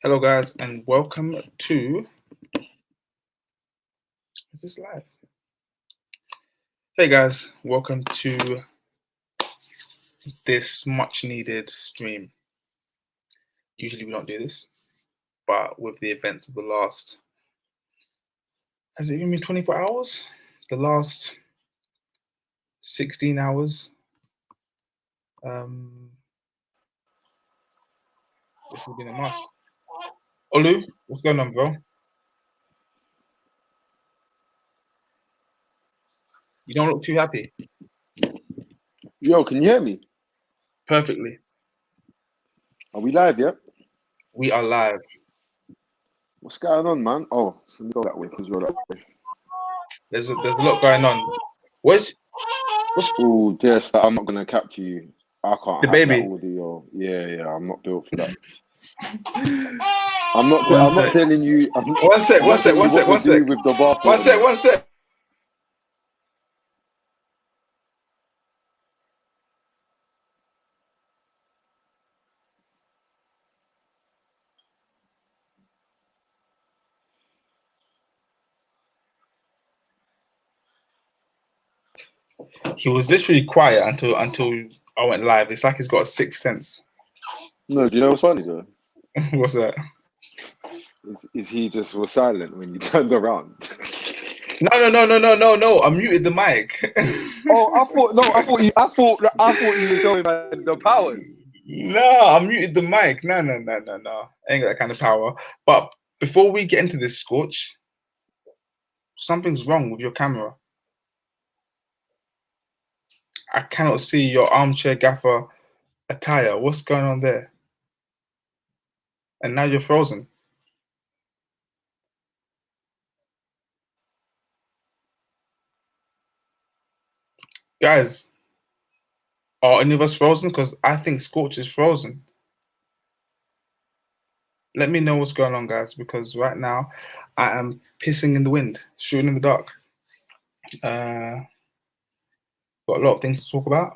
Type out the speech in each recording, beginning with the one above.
Hello, guys, and welcome to. Is this live? Hey, guys, welcome to this much-needed stream. Usually, we don't do this, but with the events of the last, has it even been 24 hours? The last 16 hours. This has been a must. Olu, what's going on, bro? You don't look too happy. Yo, can you hear me? Perfectly. Are we live yet? We are live. What's going on, man? Oh, let me go that way because you're that way. There's a lot going on. What's Oh, just I'm not gonna capture you. I can't the have baby? that audio. Yeah, I'm not built for that. I'm not telling you. One sec. With the bathroom. One sec. He was literally quiet until I went live. It's like he's got a sixth sense. No, do you know what's funny though? What's that? Is he just was silent when you turned around? No. I muted the mic. I thought you were showing the powers. No, I muted the mic. No. Ain't got that kind of power. But before we get into this, Scorch, something's wrong with your camera. I cannot see your armchair gaffer attire. What's going on there? And now you're frozen. Guys, are any of us frozen? Because I think Scorch is frozen. Let me know what's going on, guys, because right now I am pissing in the wind, shooting in the dark. Got a lot of things to talk about,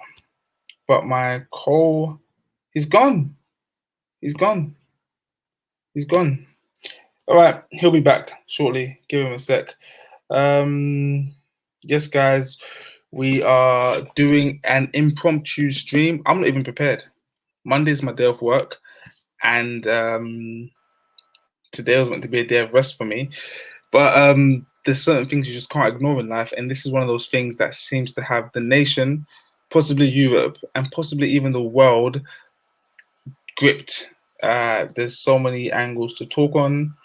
but my Cole, he's gone. All right, he'll be back shortly. Give him a sec. Yes, guys, we are doing an impromptu stream. I'm not even prepared. Monday's my day of work, and today was meant to be a day of rest for me. But there's certain things you just can't ignore in life, and this is one of those things that seems to have the nation, possibly Europe, and possibly even the world gripped. There's so many angles to talk on.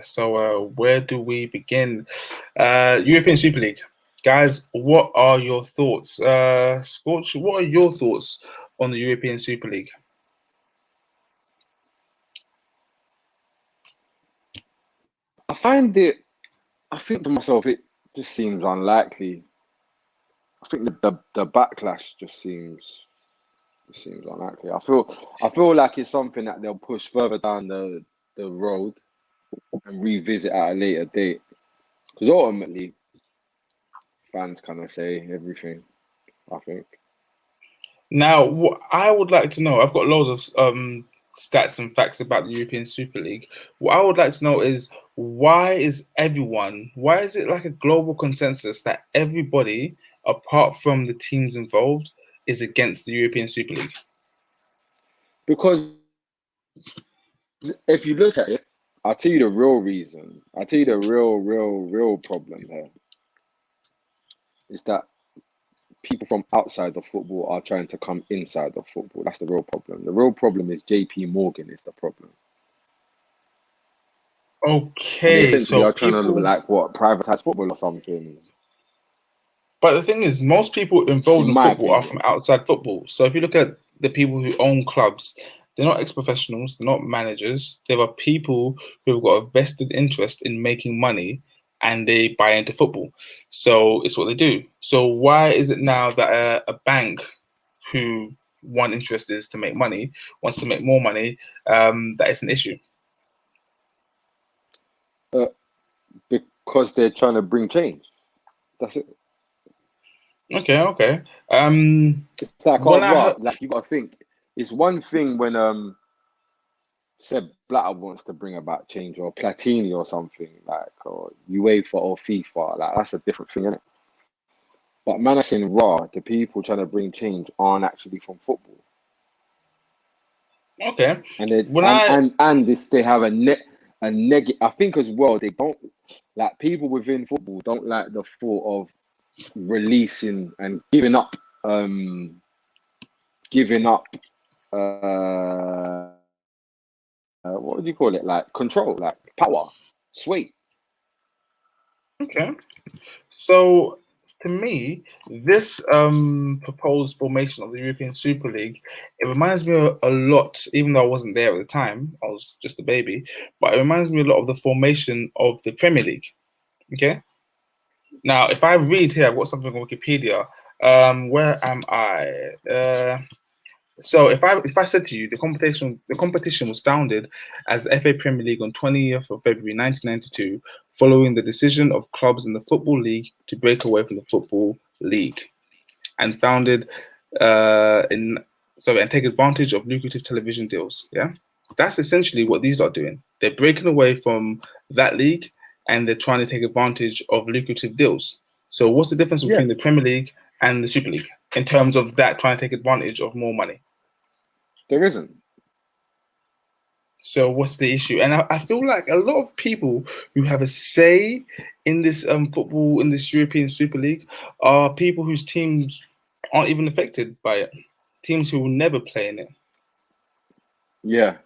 So where do we begin? European Super League. Guys, what are your thoughts? Scorch, what are your thoughts on the European Super League? I think to myself, it just seems unlikely. I think the backlash just seems unlikely. I feel like it's something that they'll push further down the road and revisit at a later date. Because ultimately, fans kind of say everything, I think. Now, what I would like to know, I've got loads of stats and facts about the European Super League. What I would like to know is why is it like a global consensus that everybody, apart from the teams involved, is against the European Super League? Because if you look at it, I'll tell you the real reason. I'll tell you the real problem here is that people from outside of football are trying to come inside of football. That's the real problem. The real problem is JP Morgan is the problem. Okay, they essentially are trying to privatize football or something. But the thing is, most people involved in football are from outside football. So if you look at the people who own clubs, they're not ex-professionals, they're not managers. They are people who have got a vested interest in making money and they buy into football. So it's what they do. So why is it now that a bank who one interest is to make money, wants to make more money, that is an issue? Because they're trying to bring change. That's it. Okay. It's like, like you got to think. it's one thing when Seb Blatter wants to bring about change, or Platini or something, like, or UEFA or FIFA, like that's a different thing, isn't it? But man, I'm saying raw, the people trying to bring change aren't actually from football. Okay. And they When and this they have a negative. I think as well, they don't like, people within football don't like the thought of releasing and giving up what would you call it, like control, like power, sway. Okay. So to me, this proposed formation of the European Super League, it reminds me a lot, even though I wasn't there at the time, I was just a baby, but it reminds me a lot of the formation of the Premier League. Okay. Now, if I read here, I've got something on Wikipedia. Where am I? So if I said to you, the competition was founded as the FA Premier League on 20th of February 1992, following the decision of clubs in the Football League to break away from the Football League, and founded and take advantage of lucrative television deals. Yeah, that's essentially what these lot are doing. They're breaking away from that league and they're trying to take advantage of lucrative deals. So what's the difference Yeah, between the Premier League and the Super League in terms of that trying to take advantage of more money? there isn't. So what's the issue? And I feel like a lot of people who have a say in this football, in this European Super League, are people whose teams aren't even affected by it. Teams who will never play in it. Yeah.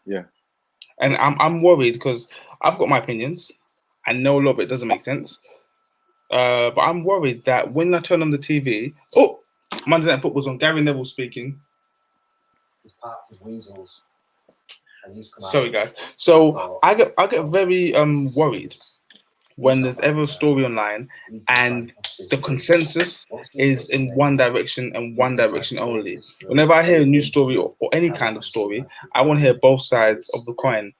And I'm worried because I've got my opinions. I know a lot of it doesn't make sense. But I'm worried that when I turn on the TV, Monday Night Football's on, Gary Neville speaking. He's parked his weasels. Sorry, guys. So I get very worried when there's ever a story online and the consensus is in one direction and one direction only. Whenever I hear a news story or any kind of story, I want to hear both sides of the coin.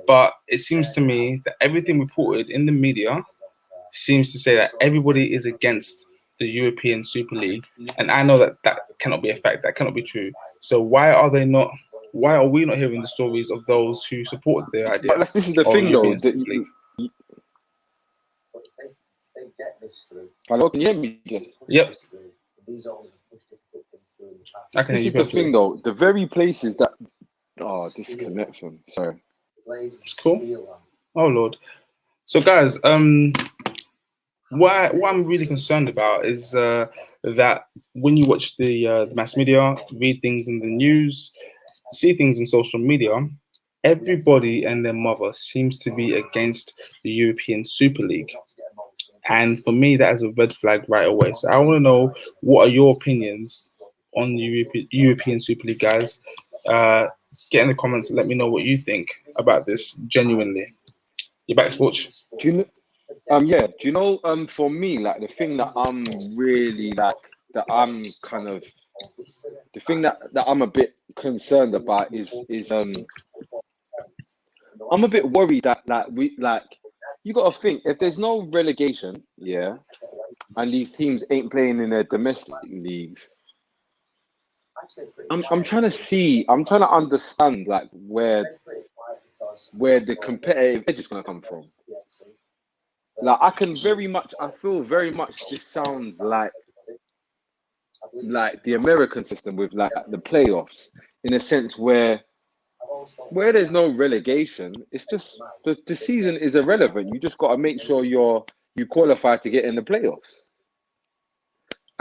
But it seems to me that everything reported in the media seems to say that everybody is against the European Super League, and I know that that cannot be a fact. That cannot be true. So why are they not? Why are we not hearing the stories of those who support the idea But this is the of thing, though. European Super League? They get this through. Hello, can you hear me? Yes. Yep. These owners have pushed difficult things through in the past. I can This hear is you the perfectly. thing, though. The very places that this connection. Sorry. Cool. Oh Lord. So guys, what I'm really concerned about is that when you watch the mass media, read things in the news, see things in social media, everybody and their mother seems to be against the European Super League. And for me, that is a red flag right away. So I want to know, what are your opinions on the European Super League, guys? Get in the comments and let me know what you think about this genuinely. You're back, Sports. Do you know? Yeah. Do you know? For me, like the thing that I'm really like, that I'm kind of, the thing that I'm a bit concerned about is I'm a bit worried that you got to think, if there's no relegation, yeah, and these teams ain't playing in their domestic leagues, I'm trying to understand like where the competitive edge is going to come from. Like I feel very much this sounds like the American system with like the playoffs, in a sense where there's no relegation. It's just the season is irrelevant. You just got to make sure you qualify to get in the playoffs.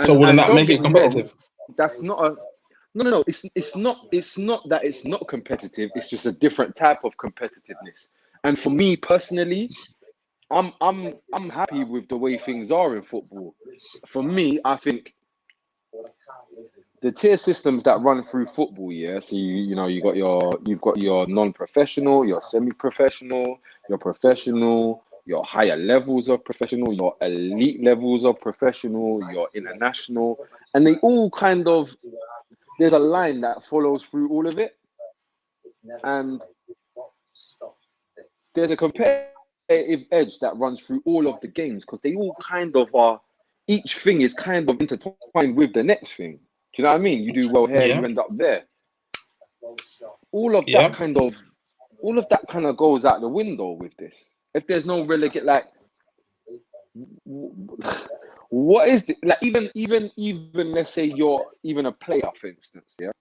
So wouldn't that don't make get it me wrong, competitive? that's not a no. It's not that it's not competitive. It's just a different type of competitiveness. And for me personally, I'm happy with the way things are in football. For me, I think the tier systems that run through football, yeah. So you've got your non-professional, your semi-professional, your professional, your higher levels of professional, your elite levels of professional, your international, and they all kind of, there's a line that follows through all of it, and there's a competitive edge that runs through all of the games because they all kind of are. Each thing is kind of intertwined with the next thing. Do you know what I mean? You do well here, Yeah. you end up there. all of Yeah. that kind of goes out the window with this. If there's no relegate, like, what is it? Like, even let's say you're even a player, for instance, yeah.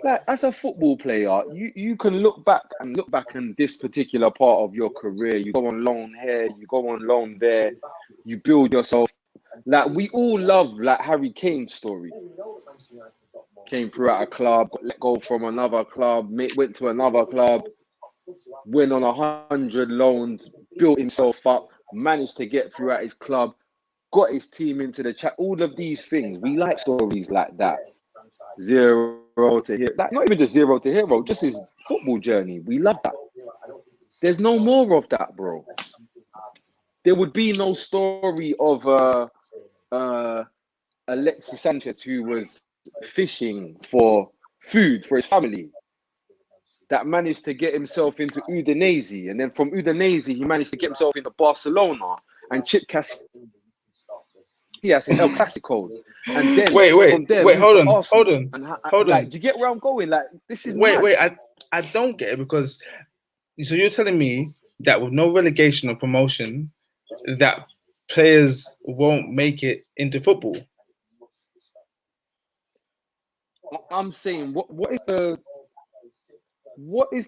Like, as a football player, you can look back and this particular part of your career, you go on loan here, you go on loan there, you build yourself. Like, we all love, like, Harry Kane's story. Came through at a club, got let go from another club, went to another club, went on 100 loans, built himself up, managed to get through at his club, got his team into the chat. All of these things, we like stories like that. 0 to hero, like, not even just 0 to hero, just his football journey. We love that. There's no more of that, bro. There would be no story of Alexis Sanchez, who was fishing for food for his family, that managed to get himself into Udinese, and then from Udinese he managed to get himself into Barcelona and Chip Casillas in El Clasico, and then from there hold on. Like, do you get where I'm going? Like, this is mad. I don't get it, because so you're telling me that with no relegation or promotion, that players won't make it into football? I'm saying, what is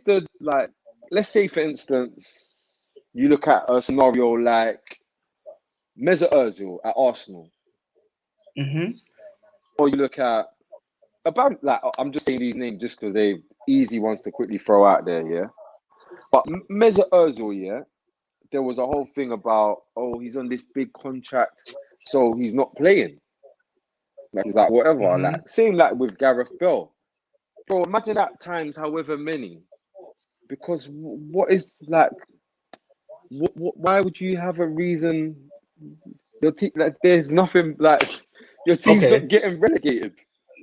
the like, let's say, for instance, you look at a scenario like Mesut Ozil at Arsenal, or you look at like, I'm just saying these names just because they're easy ones to quickly throw out there, yeah. But Mesut Ozil, yeah, there was a whole thing about, oh, he's on this big contract, so he's not playing. Like, he's like, whatever. Like, same like with Gareth Bale. Bro, imagine that times however many. Because what is, like, why would you have a reason? Your team, like, there's nothing, like, your team's not getting relegated.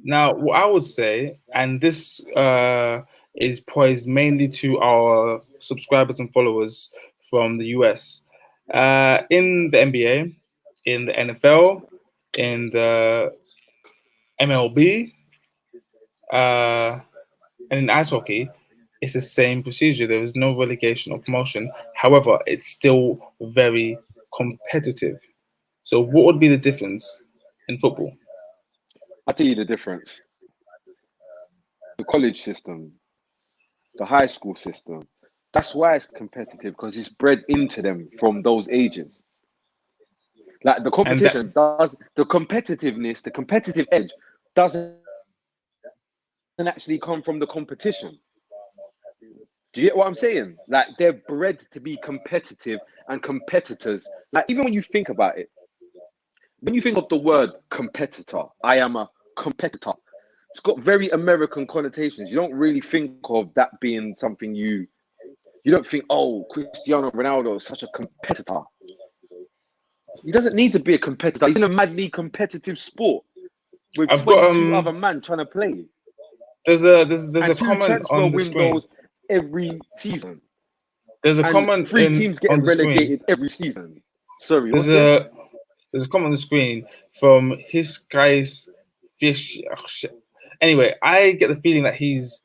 Now, what I would say, and this is poised mainly to our subscribers and followers from the US, in the NBA, in the NFL, in the MLB, and in ice hockey, it's the same procedure. There is no relegation or promotion. However, it's still very competitive. So what would be the difference in football? I'll tell you the difference. The college system, the high school system, that's why it's competitive, because it's bred into them from those ages. Like, the competition does, the competitiveness, the competitive edge doesn't actually come from the competition. Do you get what I'm saying? Like, they're bred to be competitive and competitors. Like, even when you think about it, when you think of the word competitor, I am a competitor, it's got very American connotations. You don't really think of that being something you don't think, oh, Cristiano Ronaldo is such a competitor. He doesn't need to be a competitor. He's in a madly competitive sport with 22 other men trying to play. There's a comment on the screen every season. There's a comment 3 teams getting relegated every season. Sorry, there's a comment on the screen from his guy's fish. Anyway, I get the feeling that he's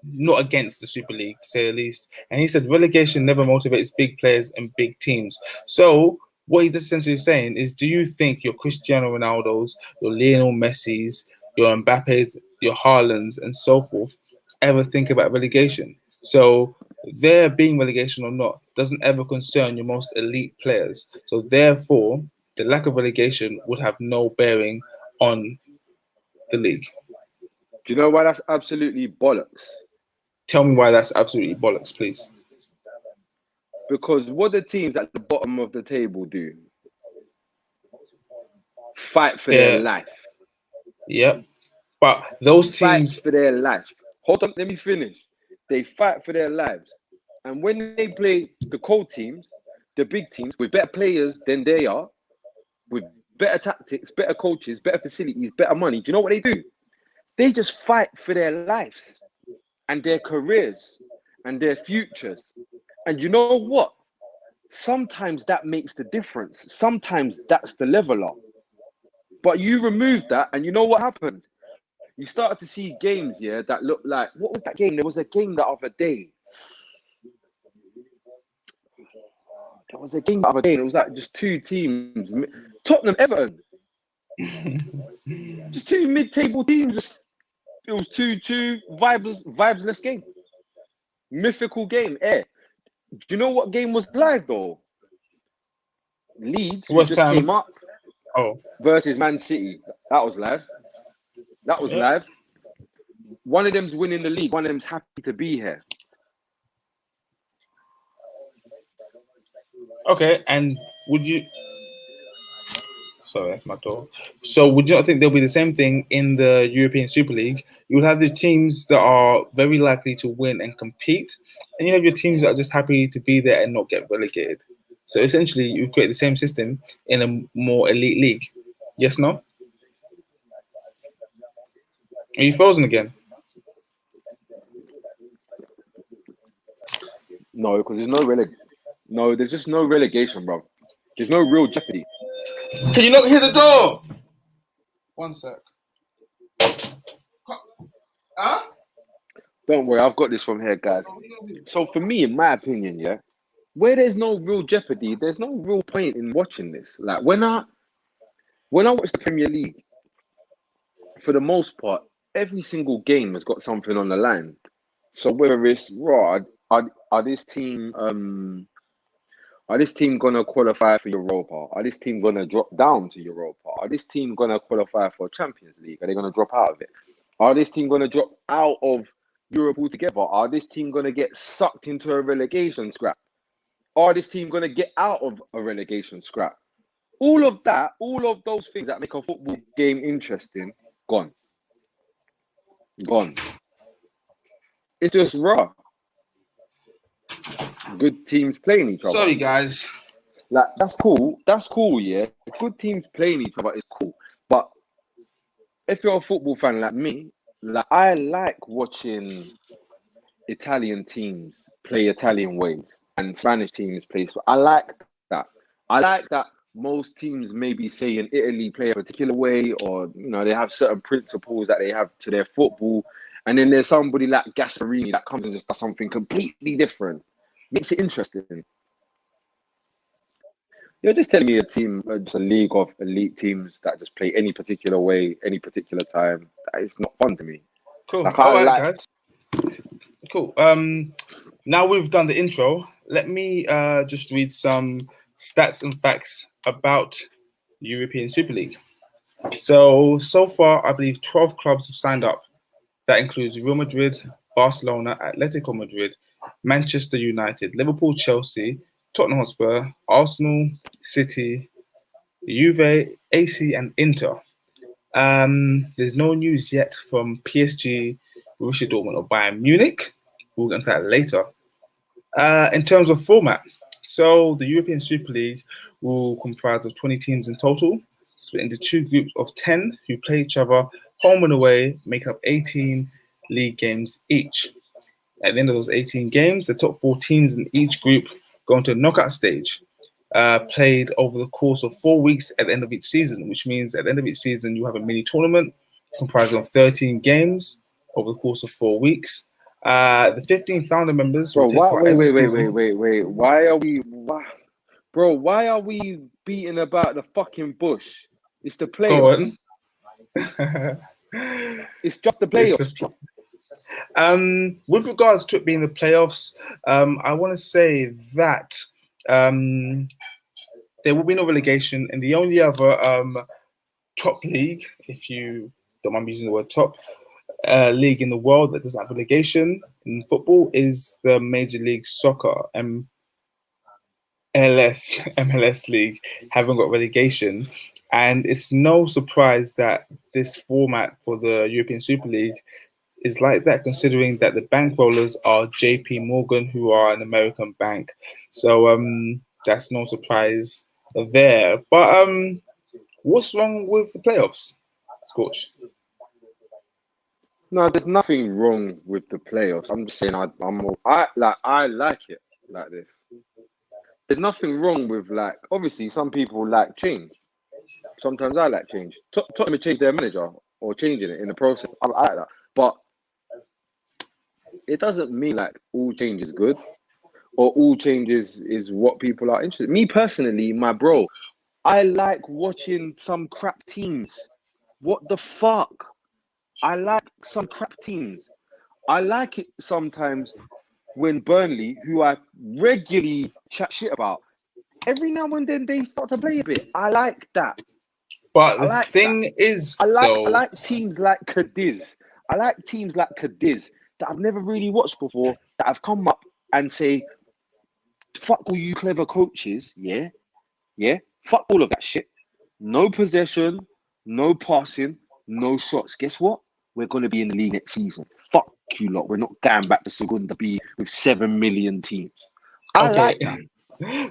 not against the Super League, to say the least. And he said relegation never motivates big players and big teams. So what he's essentially saying is, do you think your Cristiano Ronaldos, your Lionel Messis, your Mbappes, your Haalands, and so forth ever think about relegation? So there being relegation or not doesn't ever concern your most elite players. So therefore, the lack of relegation would have no bearing on the league. Do you know why that's absolutely bollocks? Tell me why that's absolutely bollocks, please. Because what the teams at the bottom of the table do, fight for their life. Yep. But those teams fight for their life. Hold on, let me finish. They fight for their lives. And when they play the cold teams, the big teams with better players than they are, with better tactics, better coaches, better facilities, better money, do you know what they do? They just fight for their lives and their careers and their futures. And you know what? Sometimes that makes the difference. Sometimes that's the leveler. But you remove that, and you know what happens? you started to see games, yeah, that look like, what was that game? There was a game the other day. There was a game the other day, and it was like just two teams, Tottenham, Everton, just two mid-table teams. It was 2-2, vibesless game, mythical game. Do you know what game was live though? Leeds, who West just Ham. came up, Oh, versus Man City. That was live. That was live. One of them's winning the league. One of them's happy to be here. okay. And would you? Sorry, that's my door. So, would you not think there'll be the same thing in the European Super League? You will have the teams that are very likely to win and compete, and you have your teams that are just happy to be there and not get relegated. So, essentially, you create the same system in a more elite league. Yes, no? Are you frozen again? No, because there's just no relegation, bro. There's no real jeopardy. Can you not hear the door? One sec. Huh? Don't worry, I've got this from here, guys. So for me, in my opinion, yeah, where there's no real jeopardy, there's no real point in watching this. Like when I watch the Premier League, for the most part, every single game has got something on the line. So whether it's are this team gonna qualify for Europa? Are this team gonna drop down to Europa? Are this team gonna qualify for Champions League? Are they gonna drop out of it? Are this team gonna drop out of Europe altogether? Are this team gonna get sucked into a relegation scrap? Are this team gonna get out of a relegation scrap? All of those things that make a football game interesting, gone. It's just raw. Good teams playing each other. Sorry, guys. Like that's cool. Yeah. Good teams playing each other is cool. But if you're a football fan like me, like I like watching Italian teams play Italian ways and Spanish teams play. So I like that. I like that most teams maybe say in Italy play a particular way, or they have certain principles that they have to their football, and then there's somebody like Gasparini that comes and just does something completely different. Makes it interesting. You're just telling me a team, just a league of elite teams that just play any particular way, any particular time. That is not fun to me. Cool. Like, All right, guys. Cool. Now we've done the intro. Let me just read some stats and facts about European Super League. So far, I believe 12 clubs have signed up. That includes Real Madrid, Barcelona, Atletico Madrid, Manchester United, Liverpool, Chelsea, Tottenham Hotspur, Arsenal, City, Juve, AC, and Inter. There's no news yet from PSG, Borussia Dortmund, or Bayern Munich. We'll get into that later. In terms of format, so the European Super League will comprise of 20 teams in total, split into two groups of 10 who play each other home and away, making up 18 league games each. At the end of those 18 games, the top 4 teams in each group go into a knockout stage, played over the course of 4 weeks at the end of each season, which means at the end of each season, you have a mini tournament comprising of 13 games over the course of 4 weeks. The 15 founder members will take part every season. Wait. Why are we beating about the fucking bush? It's the playoffs. It's just the playoffs. With regards to it being the playoffs, I want to say that there will be no relegation, and the only other top league, if you don't mind using the word top, league in the world that doesn't have relegation in football is the Major League Soccer, MLS league, haven't got relegation. And it's no surprise that this format for the European Super League is like that, considering that the bankrollers are JP Morgan, who are an American bank. So that's no surprise there. But what's wrong with the playoffs, Scorch? No, there's nothing wrong with the playoffs. I'm just saying I like it like this. There's nothing wrong with, obviously some people like change. Sometimes I like change. Tottenham changed their manager or changing it in the process. I like that, but it doesn't mean like all change is good or all changes is what people are interested. Me personally, my bro, I like watching some crap teams. What the fuck? I like some crap teams. I like it sometimes when Burnley, who I regularly chat shit about, every now and then they start to play a bit. I like that. But I the like thing that. is, I though, like teams like Cadiz. I like teams like Cadiz that I've never really watched before that have come up and say, fuck all you clever coaches, yeah? Yeah? Fuck all of that shit. No possession, no passing, no shots. Guess what? We're going to be in the league next season. Fuck you lot. We're not going back to Segunda B with 7 million teams. I like that.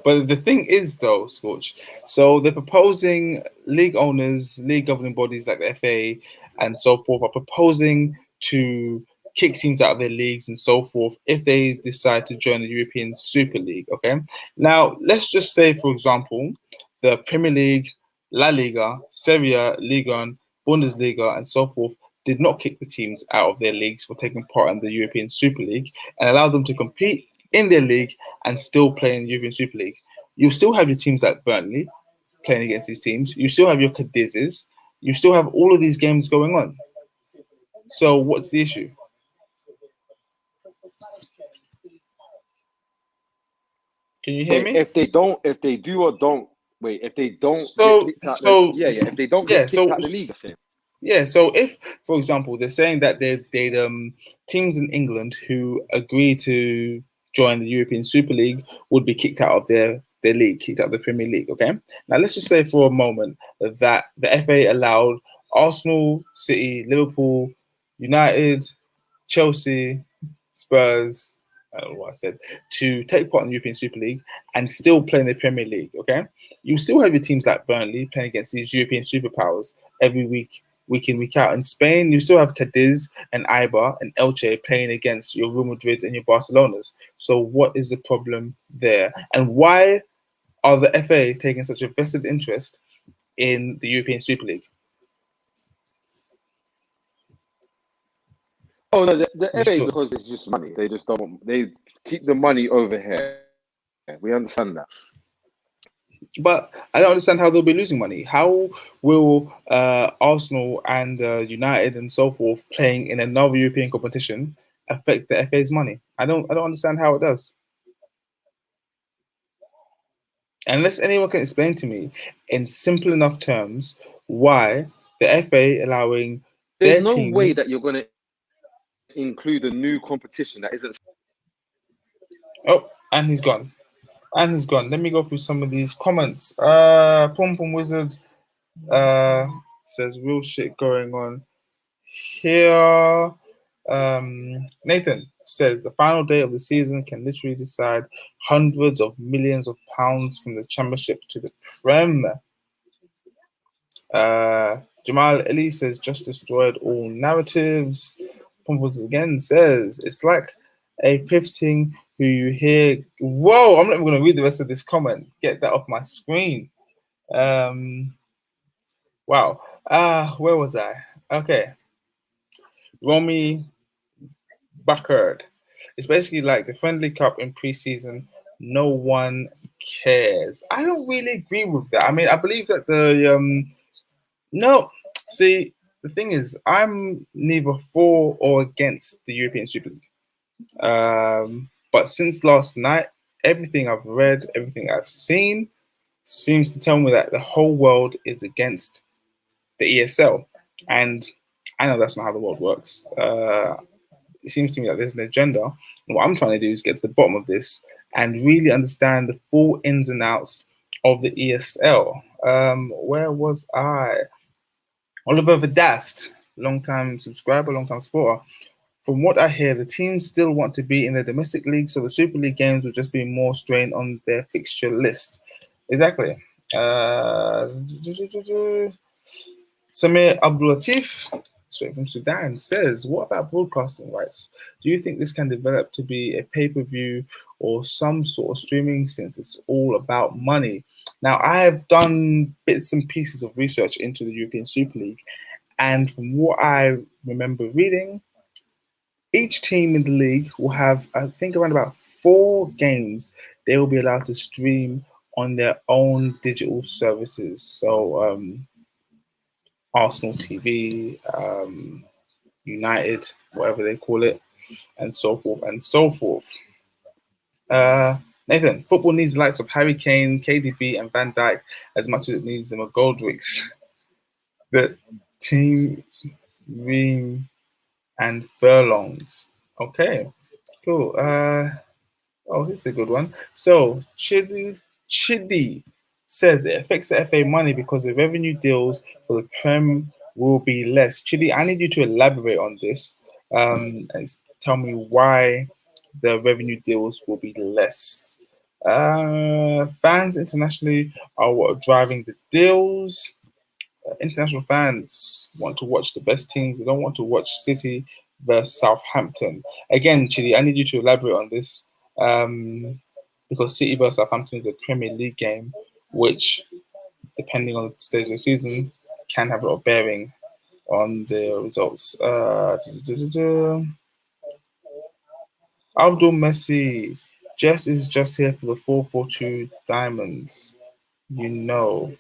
But the thing is, though, Scorch, so they're proposing league owners, league governing bodies like the FA and so forth are proposing to kick teams out of their leagues and so forth if they decide to join the European Super League. Okay. Now, let's just say, for example, the Premier League, La Liga, Serie A, Liga 1, Bundesliga, and so forth did not kick the teams out of their leagues for taking part in the European Super League and allow them to compete in their league and still play in the European Super League. You still have your teams like Burnley playing against these teams. You still have your Cadizes. You still have all of these games going on. So what's the issue? Can you hear me? If they do or don't, wait, if they don't So, get kicked out, if they don't yeah, get kicked out the league, I yeah. So if, for example, they're saying that they teams in England who agree to join the European Super League would be kicked out of their league, kicked out of the Premier League. Okay. Now let's just say for a moment that the FA allowed Arsenal, City, Liverpool, United, Chelsea, Spurs, I don't know what I said, to take part in the European Super League and still play in the Premier League. Okay, you still have your teams like Burnley playing against these European superpowers every week, week in, week out. In Spain, you still have Cadiz and Eibar and Elche playing against your Real Madrids and your Barcelonas. So what is the problem there? And why are the FA taking such a vested interest in the European Super League? Oh no, the FA, because it's just money. They just don't. They keep the money over here. We understand that. But I don't understand how they'll be losing money. How will Arsenal and United and so forth playing in another European competition affect the FA's money? I don't understand how it does. Unless anyone can explain to me in simple enough terms why the FA allowing There's their no teams... way that you're going to include a new competition that isn't. Oh, and he's gone. And he's gone. Let me go through some of these comments. Pom Pom Wizard says real shit going on here. Nathan says the final day of the season can literally decide hundreds of millions of pounds from the Championship to the Prem. Jamal Eli says just destroyed all narratives. Pumples again says it's like a pivoting who you hear. Whoa, I'm not even going to read the rest of this comment. Get that off my screen. Wow. Where was I? Okay. Romy Buckard. It's basically like the Friendly Cup in preseason. No one cares. I don't really agree with that. I mean, I believe that the no. See, the thing is, I'm neither for or against the European Super League. But since last night, everything I've read, everything I've seen, seems to tell me that the whole world is against the ESL, and I know that's not how the world works. It seems to me that there's an agenda. And what I'm trying to do is get to the bottom of this and really understand the full ins and outs of the ESL. Where was I? Oliver Verdast, long-time subscriber, long-time supporter. From what I hear, the teams still want to be in the domestic league, so the Super League games will just be more strain on their fixture list. Exactly. Samir Abdulatif, straight from Sudan, says, what about broadcasting rights? Do you think this can develop to be a pay-per-view or some sort of streaming, since it's all about money? Now, I have done bits and pieces of research into the European Super League, And from what I remember reading, each team in the league will have, I think, around about 4 games they will be allowed to stream on their own digital services. So Arsenal TV, United, whatever they call it, and so forth and so forth. Nathan, football needs the likes of Harry Kane, KDB, and Van Dijk as much as it needs them a Goldricks. The team Ream and Furlongs. Okay, cool. Oh, this is a good one. So Chidi says it affects the FA money because the revenue deals for the Prem will be less. Chidi, I need you to elaborate on this and tell me why the revenue deals will be less. Fans internationally are what are driving the deals. International fans want to watch the best teams. They don't want to watch City versus Southampton. Again, Chidi, I need you to elaborate on this because City versus Southampton is a Premier League game, which, depending on the stage of the season, can have a lot of bearing on the results. Abdul Messi, Jess is just here for the 442 diamonds. You know.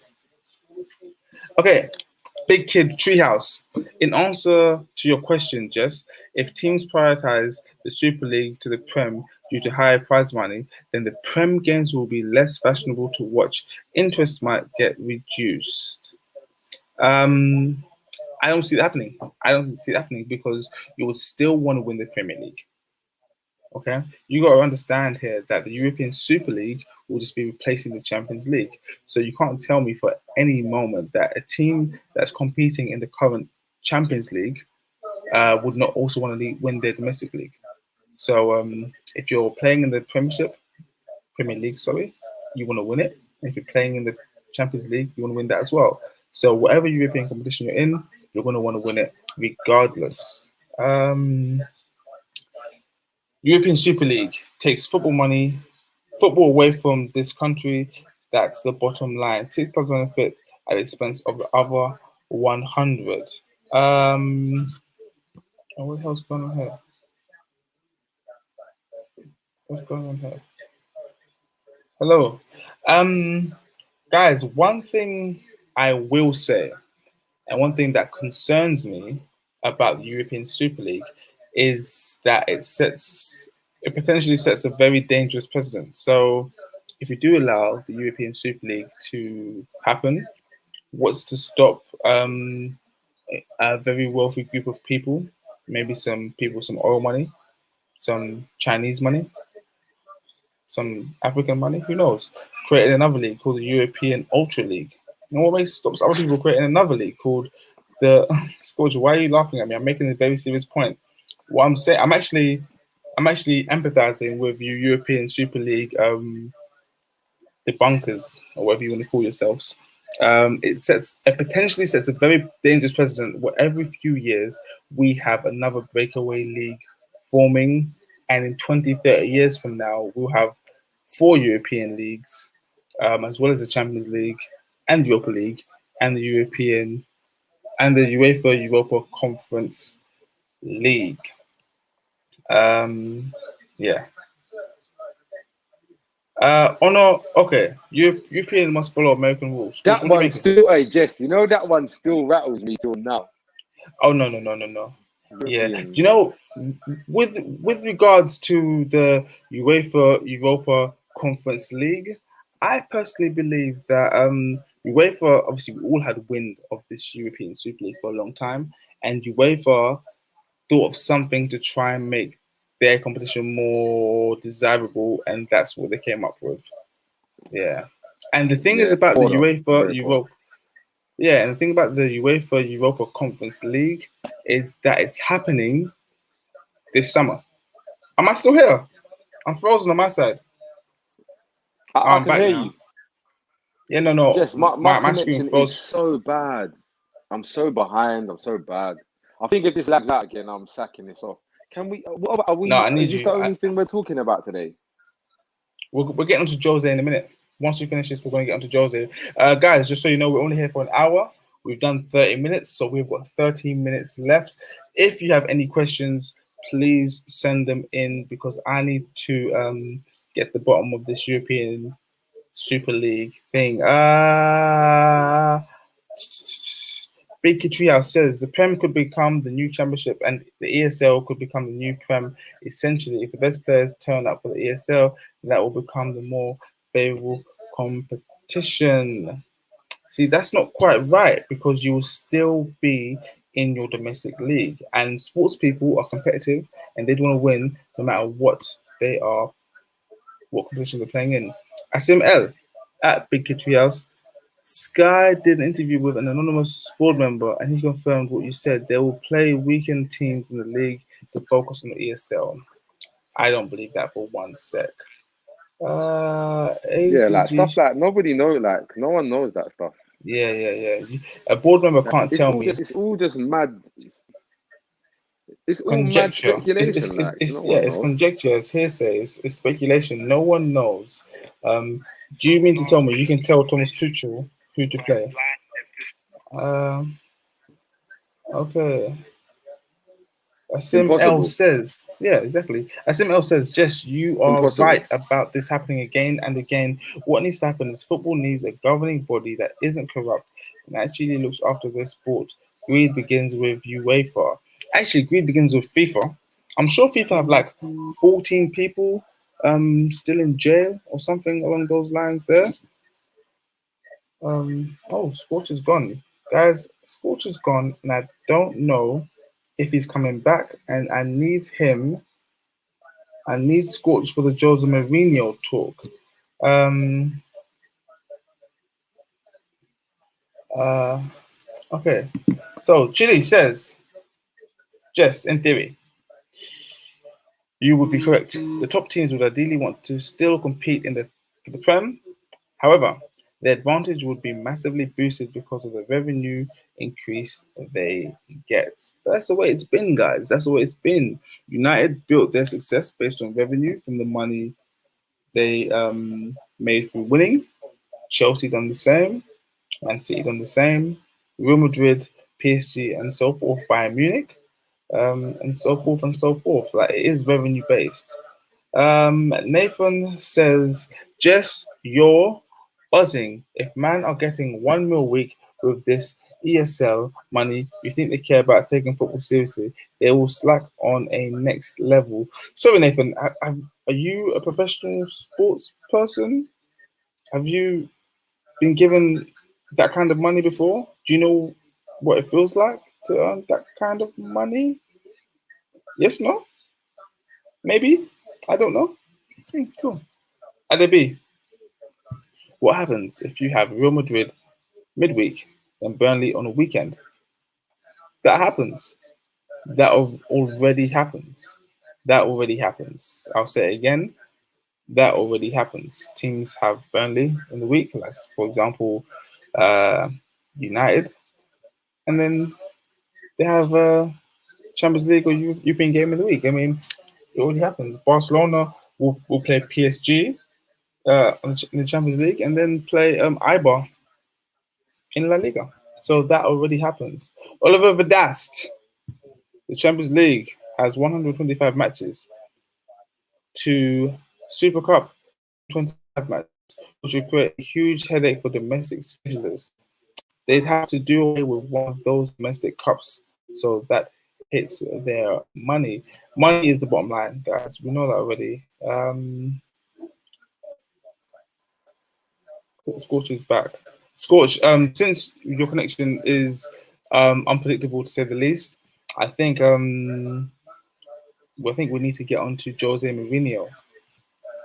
Okay, Big Kid Treehouse. In answer to your question, Jess, if teams prioritize the Super League to the Prem due to higher prize money, then the Prem games will be less fashionable to watch. Interest might get reduced. I don't see it happening. I don't see it happening because you will still want to win the Premier League. Okay, you got to understand here that the European Super League will just be replacing the Champions League. So you can't tell me for any moment that a team that's competing in the current Champions League would not also want to win their domestic league. So if you're playing in the Premier League, sorry, you want to win it. If you're playing in the Champions League, you want to win that as well. So whatever European competition you're in, you're going to want to win it regardless. European Super League takes football away from this country. That's the bottom line. 6 plus benefit at the expense of the other 100. What the hell's going on here? What's going on here? Hello. Guys, one thing I will say, and one thing that concerns me about the European Super League is that it potentially sets a very dangerous precedent. So if you do allow the European Super League to happen, what's to stop a very wealthy group of people, maybe some people with some oil money, some Chinese money, some African money, who knows, creating another league called the European Ultra League? And what stops other people creating another league called the Scourge? Why are you laughing at me? I'm making a very serious point. What I'm saying, I'm actually empathizing with you European Super League debunkers, or whatever you want to call yourselves. It potentially sets a very dangerous precedent where every few years we have another breakaway league forming, and in 20, 30 years from now, we'll have 4 European leagues, as well as the Champions League and the Europa League and the European and the UEFA Europa Conference League. Yeah. Okay. European must follow American rules. That one's still, hey, Jess, you know that one still rattles me till now. Oh no. Yeah. You know, with regards to the UEFA Europa Conference League, I personally believe that UEFA, obviously we all had wind of this European Super League for a long time, and UEFA thought of something to try and make their competition more desirable, and that's what they came up with. Yeah. And the thing is about the UEFA Europa. Yeah, and the thing about the UEFA Europa Conference League is that it's happening this summer. Am I still here? I'm frozen on my side. I can hear you. Yeah, no. Yes, my connection is so bad. I'm so behind. I'm so bad. I think if this lags out again, I'm sacking this off. Can we? What about, are we? No, is this the only thing we're talking about today? We're getting to Jose in a minute. Once we finish this, we're going to get onto Jose. Guys, just so you know, we're only here for an hour. We've done 30 minutes, so we've got 13 minutes left. If you have any questions, please send them in because I need to get the bottom of this European Super League thing. Big Treehouse says the Prem could become the new championship and the ESL could become the new Prem. Essentially, if the best players turn up for the ESL, that will become the more favorable competition. See, that's not quite right because you will still be in your domestic league, and sports people are competitive and they want to win no matter what they are, what competition they're playing in. Asim L at Big Kid Treehouse. Sky did an interview with an anonymous board member and he confirmed what you said. They will play weekend teams in the league to focus on the ESL. I don't believe that for one sec. Yeah, like stuff like nobody knows, like no one knows that stuff. Yeah. A board member can't tell me. It's all just mad. It's all Conjecture. mad speculation. It's conjecture. It's hearsay. It's speculation. No one knows. Do you mean to tell me you can tell Thomas Tuchel who to play? Okay. Asim L says, yeah, exactly. Asim L says, Jess, you are right about this happening again and again. What needs to happen is football needs a governing body that isn't corrupt and actually looks after their sport. Greed begins with UEFA. Actually, greed begins with FIFA. I'm sure FIFA have like 14 people still in jail or something along those lines there. Oh, Scorch is gone. Guys, Scorch is gone, and I don't know if he's coming back, and I need him. I need Scorch for the Jose Mourinho talk. Okay. So Chile says, Jess, in theory, you would be correct. The top teams would ideally want to still compete for the Prem. However, the advantage would be massively boosted because of the revenue increase they get. That's the way it's been, guys. That's the way it's been. United built their success based on revenue from the money they made through winning. Chelsea done the same. Man City done the same. Real Madrid, PSG, and so forth. Bayern Munich, and so forth and so forth. Like it is revenue based. Nathan says, Jess, you're buzzing. If man are getting 1 mil a week with this ESL money, you think they care about taking football seriously? They will slack on a next level. Sorry, Nathan, are you a professional sports person? Have you been given that kind of money before? Do you know what it feels like to earn that kind of money? Yes, no? Maybe? I don't know. Cool. Adebi, what happens if you have Real Madrid midweek and Burnley on a weekend? That happens. That already happens. That already happens. I'll say it again. That already happens. Teams have Burnley in the week, like for example, United, and then they have Champions League or European game of the week. I mean, it already happens. Barcelona will play PSG in the Champions League and then play Eibar in La Liga. So that already happens. Oliver Verdast, the Champions League has 125 matches to Super Cup 25 matches, which would create a huge headache for domestic schedulers. They'd have to do away with one of those domestic cups so that hits their money. Money is the bottom line, guys. We know that already. Scorch is back. Scorch, since your connection is unpredictable to say the least, I think we need to get on to Jose Mourinho.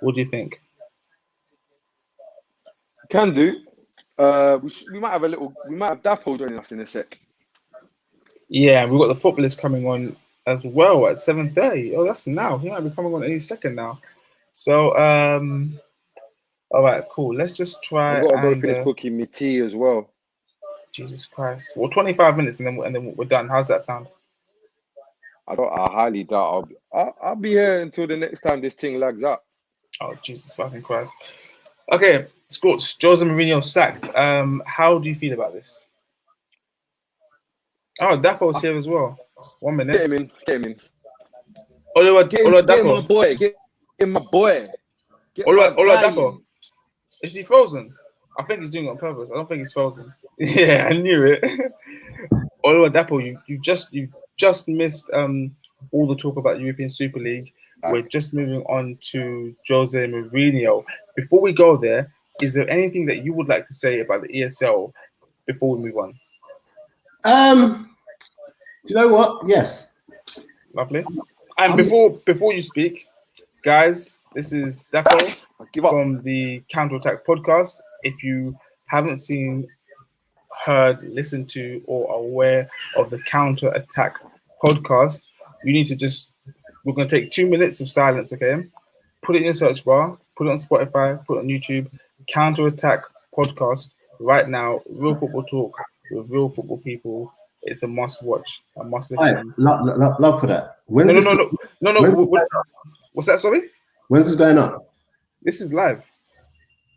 What do you think? Can do. We might have Daffo joining us in a sec. Yeah, we've got the footballist coming on as well at 7:30. Oh, that's now. He might be coming on any second now. So all right, cool. Let's just try. I've got to go finish cooking my tea as well. Jesus Christ. Well, 25 minutes and then we're done. How's that sound? I highly doubt I'll be here until the next time this thing lags up. Oh, Jesus fucking Christ. Okay, Scorch, Jose Mourinho sacked. How do you feel about this? Oh, Dapo's here as well. 1 minute. Get him in. Get him in. Oliver Get him my Dapo. boy. Get him my boy. Get my Oliver guy Dapo. in. Is he frozen? I think he's doing it on purpose. I don't think he's frozen. Yeah, I knew it. Oliver Dapo, you just missed all the talk about European Super League. We're just moving on to Jose Mourinho. Before we go there, is there anything that you would like to say about the ESL before we move on? Do you know what? Yes. Lovely. And before you speak, guys, this is Dapo from the Counterattack podcast. If you haven't seen, heard, listened to, or are aware of the Counterattack podcast, you need to we're going to take 2 minutes of silence, okay? Put it in your search bar, put it on Spotify, put it on YouTube, Counterattack podcast right now. Real football talk with real football people. It's a must watch, a must listen. Love for that. No. What's that, sorry? When's this going on? This is live.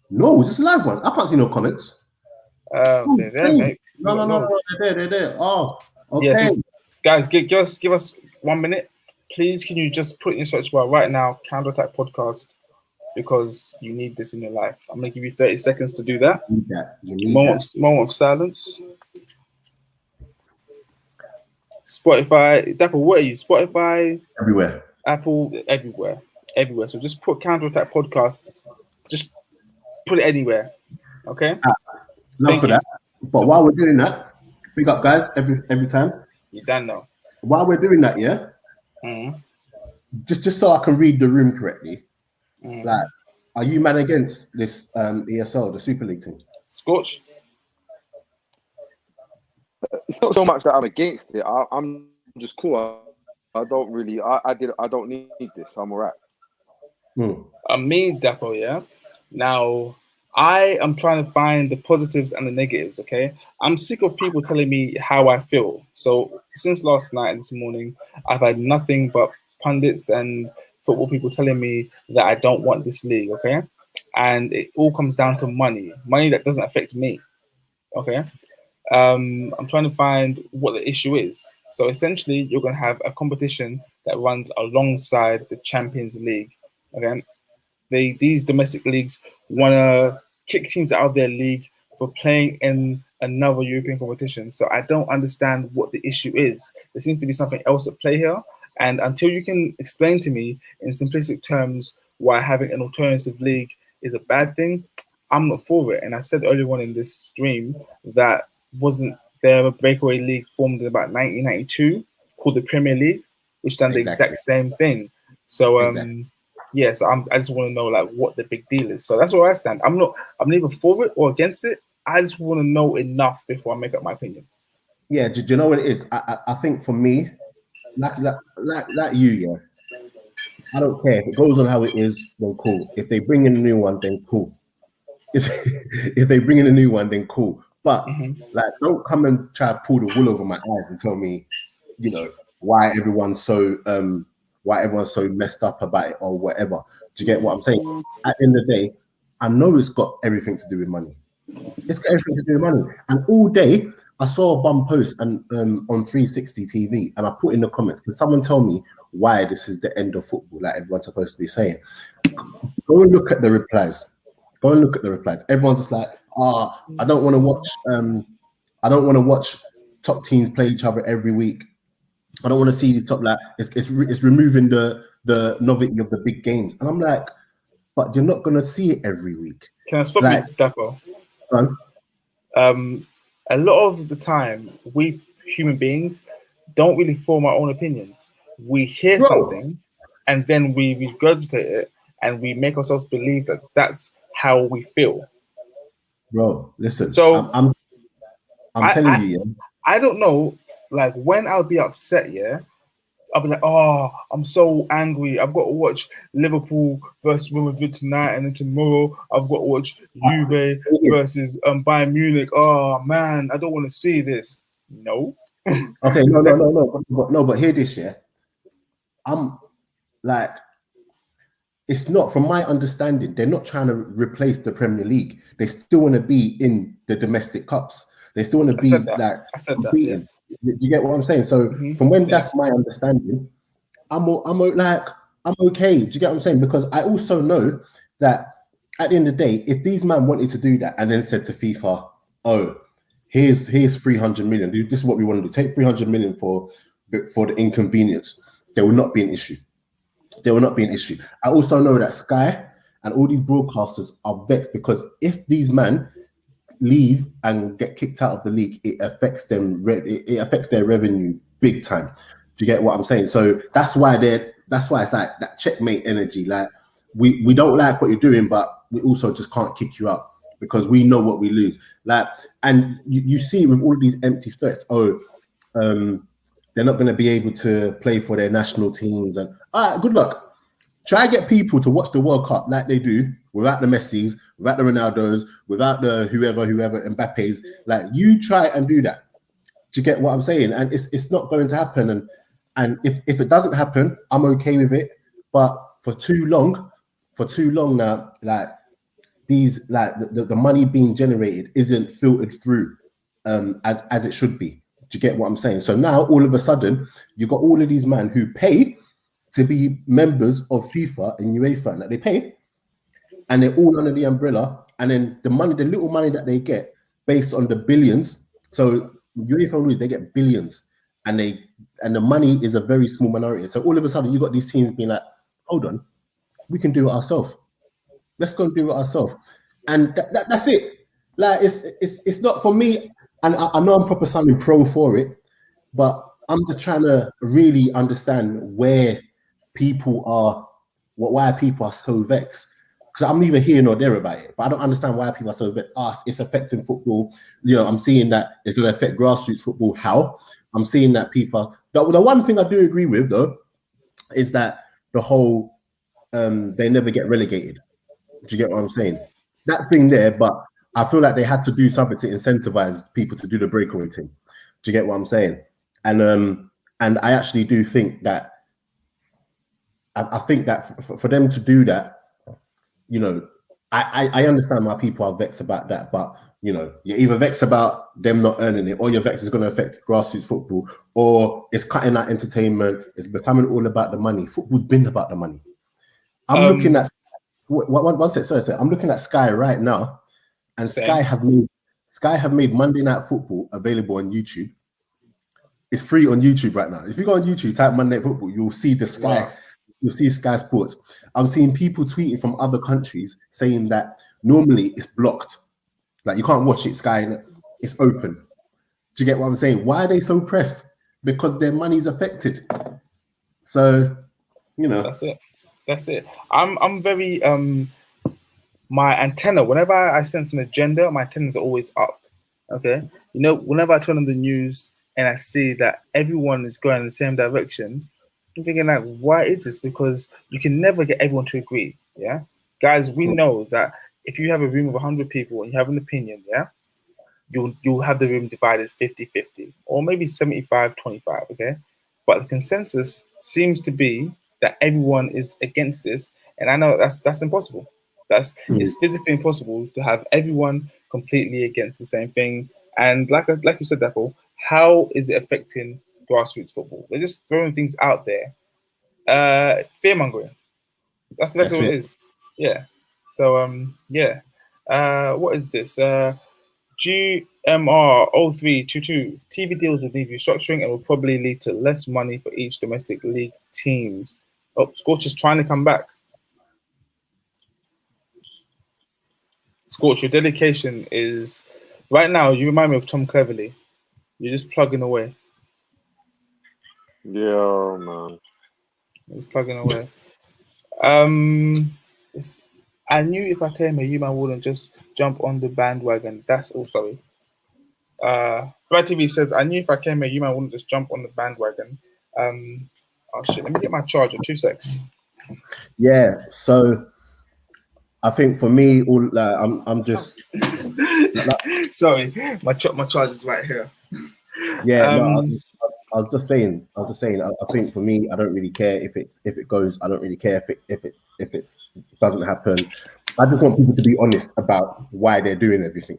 No, this is a live one. I can't see no comments. They're there, mate. No. They're there. Oh, okay. Yeah, so guys, give us 1 minute. Please, can you just put in your search bar right now, Counterattack Podcast, because you need this in your life. I'm going to give you 30 seconds to do that. You need Moment of silence. Spotify. Dapo, what are you? Spotify? Everywhere. Apple? Everywhere. So just put Counterattack Podcast. Just put it anywhere. Okay? Love for that. But while we're doing that, big up, guys, every time. You don't know. While we're doing that, yeah? Mm-hmm. Just so I can read the room correctly. Mm-hmm. Like, are you man against this ESL, the Super League thing? Scorch? It's not so much that I'm against it. I'm just cool. I don't really. I don't need this. I'm alright. Me, Dapo, yeah. Now, I am trying to find the positives and the negatives. Okay, I'm sick of people telling me how I feel. So since last night and this morning, I've had nothing but pundits and football people telling me that I don't want this league. Okay, and it all comes down to money that doesn't affect me. Okay. I'm trying to find what the issue is. So essentially, you're going to have a competition that runs alongside the Champions League. Okay, these domestic leagues want to kick teams out of their league for playing in another European competition. So I don't understand what the issue is. There seems to be something else at play here. And until you can explain to me in simplistic terms why having an alternative league is a bad thing, I'm not for it. And I said earlier on in this stream that wasn't there a breakaway league formed in about 1992 called the Premier League, which done the exact same thing. So yeah, so I just want to know like what the big deal is. So that's where I stand. I'm neither for it or against it. I just want to know enough before I make up my opinion. Yeah, do you know what it is? I think for me, like you, yeah. I don't care if it goes on how it is, then cool. If they bring in a new one, then cool. If they bring in a new one, then cool. But like, don't come and try to pull the wool over my eyes and tell me, you know, why everyone's so messed up about it or whatever. Do you get what I'm saying? At the end of the day, I know it's got everything to do with money. It's got everything to do with money. And all day, I saw a bum post and on 360 TV, and I put in the comments, can someone tell me why this is the end of football, like everyone's supposed to be saying? Go and look at the replies. Everyone's just like, I don't want to watch top teams play each other every week. I don't want to see these top, like it's removing the novelty of the big games. And I'm like, but you're not gonna see it every week. Can I stop you, Dapo? A lot of the time, we human beings don't really form our own opinions. We hear something, and then we regurgitate it, and we make ourselves believe that that's how we feel. Bro, listen. So I'm telling you, yeah. I don't know. Like when I'll be upset, yeah, I'll be like, oh, I'm so angry. I've got to watch Liverpool versus Real Madrid tonight, and then tomorrow I've got to watch Juve versus Bayern Munich. Oh man, I don't want to see this. No. Okay, no. But hear this, yeah. I'm like, it's not, from my understanding, they're not trying to replace the Premier League. They still want to be in the domestic cups. They still want to be like competing. Do you get what I'm saying? So from when that's my understanding, I'm okay. Do you get what I'm saying? Because I also know that at the end of the day, if these men wanted to do that and then said to FIFA, "Oh, here's 300 million. This is what we want to do. Take 300 million for the inconvenience," there will not be an issue. There will not be an issue. I also know that Sky and all these broadcasters are vexed because if these men leave and get kicked out of the league, it affects them. It affects their revenue big time. Do you get what I'm saying? So that's why it's like that checkmate energy. Like we don't like what you're doing, but we also just can't kick you out because we know what we lose. Like, and you see with all of these empty threats. Oh, they're not going to be able to play for their national teams, and all right, good luck. Try to get people to watch the World Cup like they do without the Messis, without the Ronaldos, without the whoever, Mbappe's. Like, you try and do that. Do you get what I'm saying? And it's not going to happen. And if it doesn't happen, I'm okay with it. But for too long now, like these, like the money being generated isn't filtered through as it should be. Do you get what I'm saying? So now all of a sudden you've got all of these men who pay to be members of FIFA and UEFA, and that they pay, and they're all under the umbrella. And then the little money that they get based on the billions. So UEFA and they get billions, and the money is a very small minority. So all of a sudden you got these teams being like, hold on, we can do it ourselves. Let's go and do it ourselves. And that's it. Like it's not for me. And I know I'm proper sounding pro for it, but I'm just trying to really understand where people are, why people are so vexed. Because I'm neither here nor there about it, but I don't understand why people are so vexed. It's affecting football. You know, I'm seeing that it's going to affect grassroots football. How? I'm seeing that people. The one thing I do agree with though is that the whole they never get relegated. Do you get what I'm saying? That thing there, but I feel like they had to do something to incentivize people to do the breakaway thing. Do you get what I'm saying? And I actually do think that I think that for them to do that, you know, I understand why people are vexed about that, but you know, you're either vexed about them not earning it, or you're vexed it's going to affect grassroots football, or it's cutting out entertainment, it's becoming all about the money. Football's been about the money. I'm looking at one sec, sorry. I'm looking at Sky right now, and Sky have made Monday Night Football available on YouTube. It's free on YouTube right now. If you go on YouTube, type Monday Night Football, you'll see the Sky. Wow. You'll see Sky Sports. I'm seeing people tweeting from other countries saying that normally it's blocked. Like you can't watch it, Sky, it's open. Do you get what I'm saying? Why are they so pressed? Because their money's affected. So, you know. That's it. I'm very my antenna, whenever I sense an agenda, my antennas are always up. Okay. You know, whenever I turn on the news and I see that everyone is going in the same direction, I'm thinking like, why is this? Because you can never get everyone to agree. Yeah. Guys, we know that if you have a room of 100 people and you have an opinion, yeah, you'll have the room divided 50-50 or maybe 75-25, okay? But the consensus seems to be that everyone is against this, and I know that's impossible. It's physically impossible to have everyone completely against the same thing. And like you said, Dapo, how is it affecting grassroots football? They're just throwing things out there. Fear mongering. That's exactly what it is. Yeah. So what is this? GMR0322. TV deals will need restructuring and will probably lead to less money for each domestic league teams. Oh, Scorch is trying to come back. Scorch, your dedication is right now. You remind me of Tom Cleverley. You're just plugging away. Yeah, man. He's plugging away. I knew if I came here, you man wouldn't just jump on the bandwagon. That's sorry. Brad TV says, I knew if I came here, you man wouldn't just jump on the bandwagon. Oh shit, let me get my charger. 2 secs. Yeah, so I think for me, I'm just sorry, my charger's right here. Yeah, no, I was just saying. I think for me, I don't really care if it goes. I don't really care if it doesn't happen. I just want people to be honest about why they're doing everything.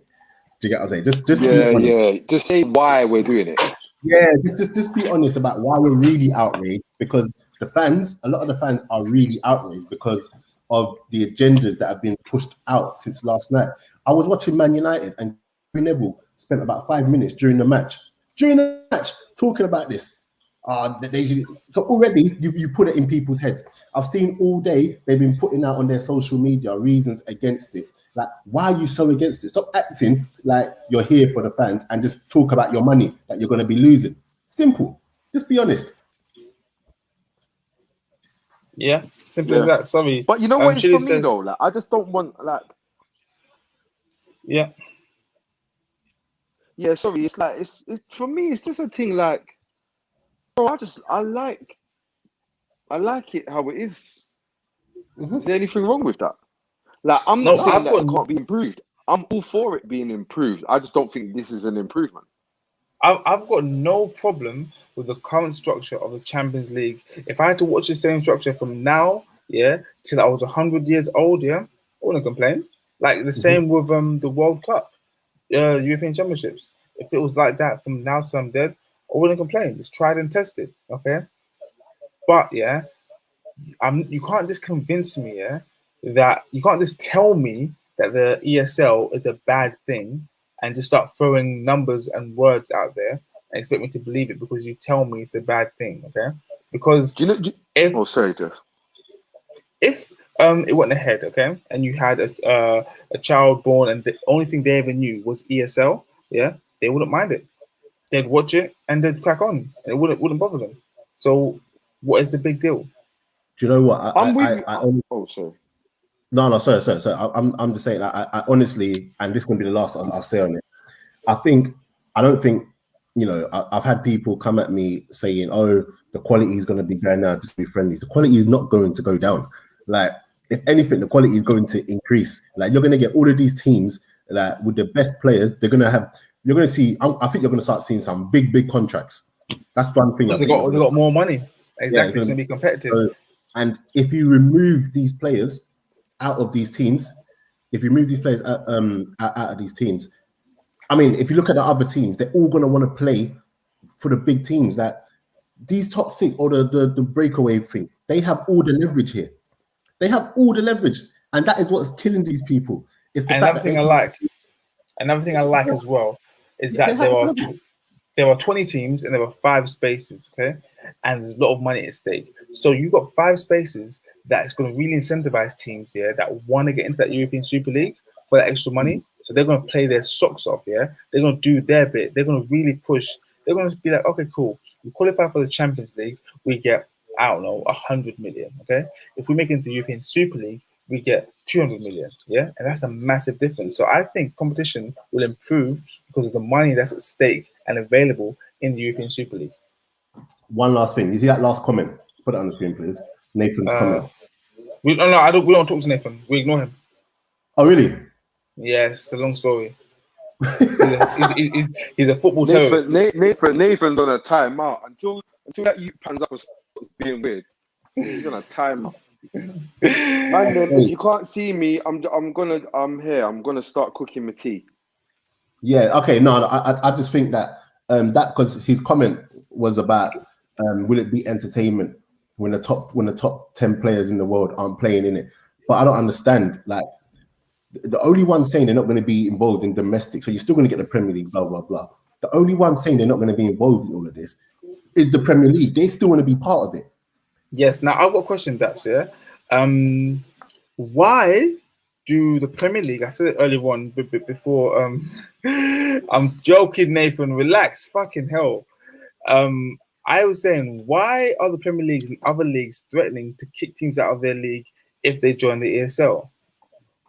Do you get what I'm saying? Just be honest. Just say why we're doing it. Yeah, just be honest about why we're really outraged, because the fans, a lot of the fans are really outraged because of the agendas that have been pushed out since last night. I was watching Man United and Gary Neville spent about 5 minutes during the match talking about this. So already you put it in people's heads. I've seen all day they've been putting out on their social media reasons against it. Like, why are you so against it? Stop acting like you're here for the fans and just talk about your money that you're going to be losing. Simple. Just be honest. Yeah, simple as that. Sorry. But you know what it's Chile for me said, though? Like, I just don't want yeah. Yeah, sorry. It's like it's for me. It's just a thing. Like, bro, I like it how it is. Mm-hmm. Is there anything wrong with that? Like, I'm No, not saying I've that got it can't be improved. I'm all for it being improved. I just don't think this is an improvement. I've got no problem with the current structure of the Champions League. If I had to watch the same structure from now, yeah, till I was 100 years old, yeah, I wouldn't complain. Like the same with the World Cup, European Championships. If it was like that from now till I'm dead, I wouldn't complain. It's tried and tested, okay. But yeah, you can't just convince me, yeah, that you can't just tell me that the ESL is a bad thing and just start throwing numbers and words out there and expect me to believe it because you tell me it's a bad thing, okay? Because Do you know? if Oh, sorry, Jeff. if it went ahead, okay, and you had a child born and the only thing they ever knew was ESL, yeah, they wouldn't mind it. They'd watch it and they'd crack on, and it wouldn't bother them. So, what is the big deal? Do you know what? I'm with you. Oh, sorry. No, sorry. I'm just saying that I honestly, and this is going to be the last I'll say on it. I don't think, I've had people come at me saying, "Oh, the quality is going to be going down to be friendly." The quality is not going to go down. Like, if anything, the quality is going to increase. Like, you're going to get all of these teams, like with the best players. You're going to see. I think you're going to start seeing some big contracts. That's one thing. Because they got more money. Exactly, it's going to be competitive. So, and if you remove these players out of these teams, if you move these players out of these teams, I mean, if you look at the other teams, they're all going to want to play for the big teams. That these top six or the breakaway thing, they have all the leverage here. They have all the leverage, and that is what's killing these people. It's the another thing I like as well is that there are 20 teams and there are 5 spaces, okay? And there's a lot of money at stake. So you've got 5 spaces that's going to really incentivize teams here that want to get into that European Super League for that extra money. So they're going to play their socks off, yeah? They're going to do their bit. They're going to really push. They're going to be like, okay, cool. We qualify for the Champions League. We get, I don't know, 100 million, okay? If we make it into the European Super League, we get 200 million, yeah? And that's a massive difference. So I think competition will improve because of the money that's at stake and available in the European Super League. One last thing. You see that last comment? Put it on the screen, please. Nathan's comment. We don't talk to Nathan. We ignore him. Oh, really? Yeah, it's a long story. He's a football terrorist. Nathan's on a timeout until that you pans up was being weird. He's on a timeout. And then if you can't see me, I'm here. I'm gonna start cooking my tea. Yeah. Okay. No, I just think that because his comment was about will it be entertainment when the top 10 players in the world aren't playing in it? But I don't understand. Like, the only one saying they're not going to be involved in domestic, so you're still going to get the Premier League, blah blah blah. The only one saying they're not going to be involved in all of this is the Premier League. They still want to be part of it. Yes. Now I've got a question, Daps. Yeah. Why do the Premier League? I said it earlier on before. I'm joking, Nathan. Relax. Fucking hell. I was saying, why are the Premier Leagues and other leagues threatening to kick teams out of their league if they join the ESL?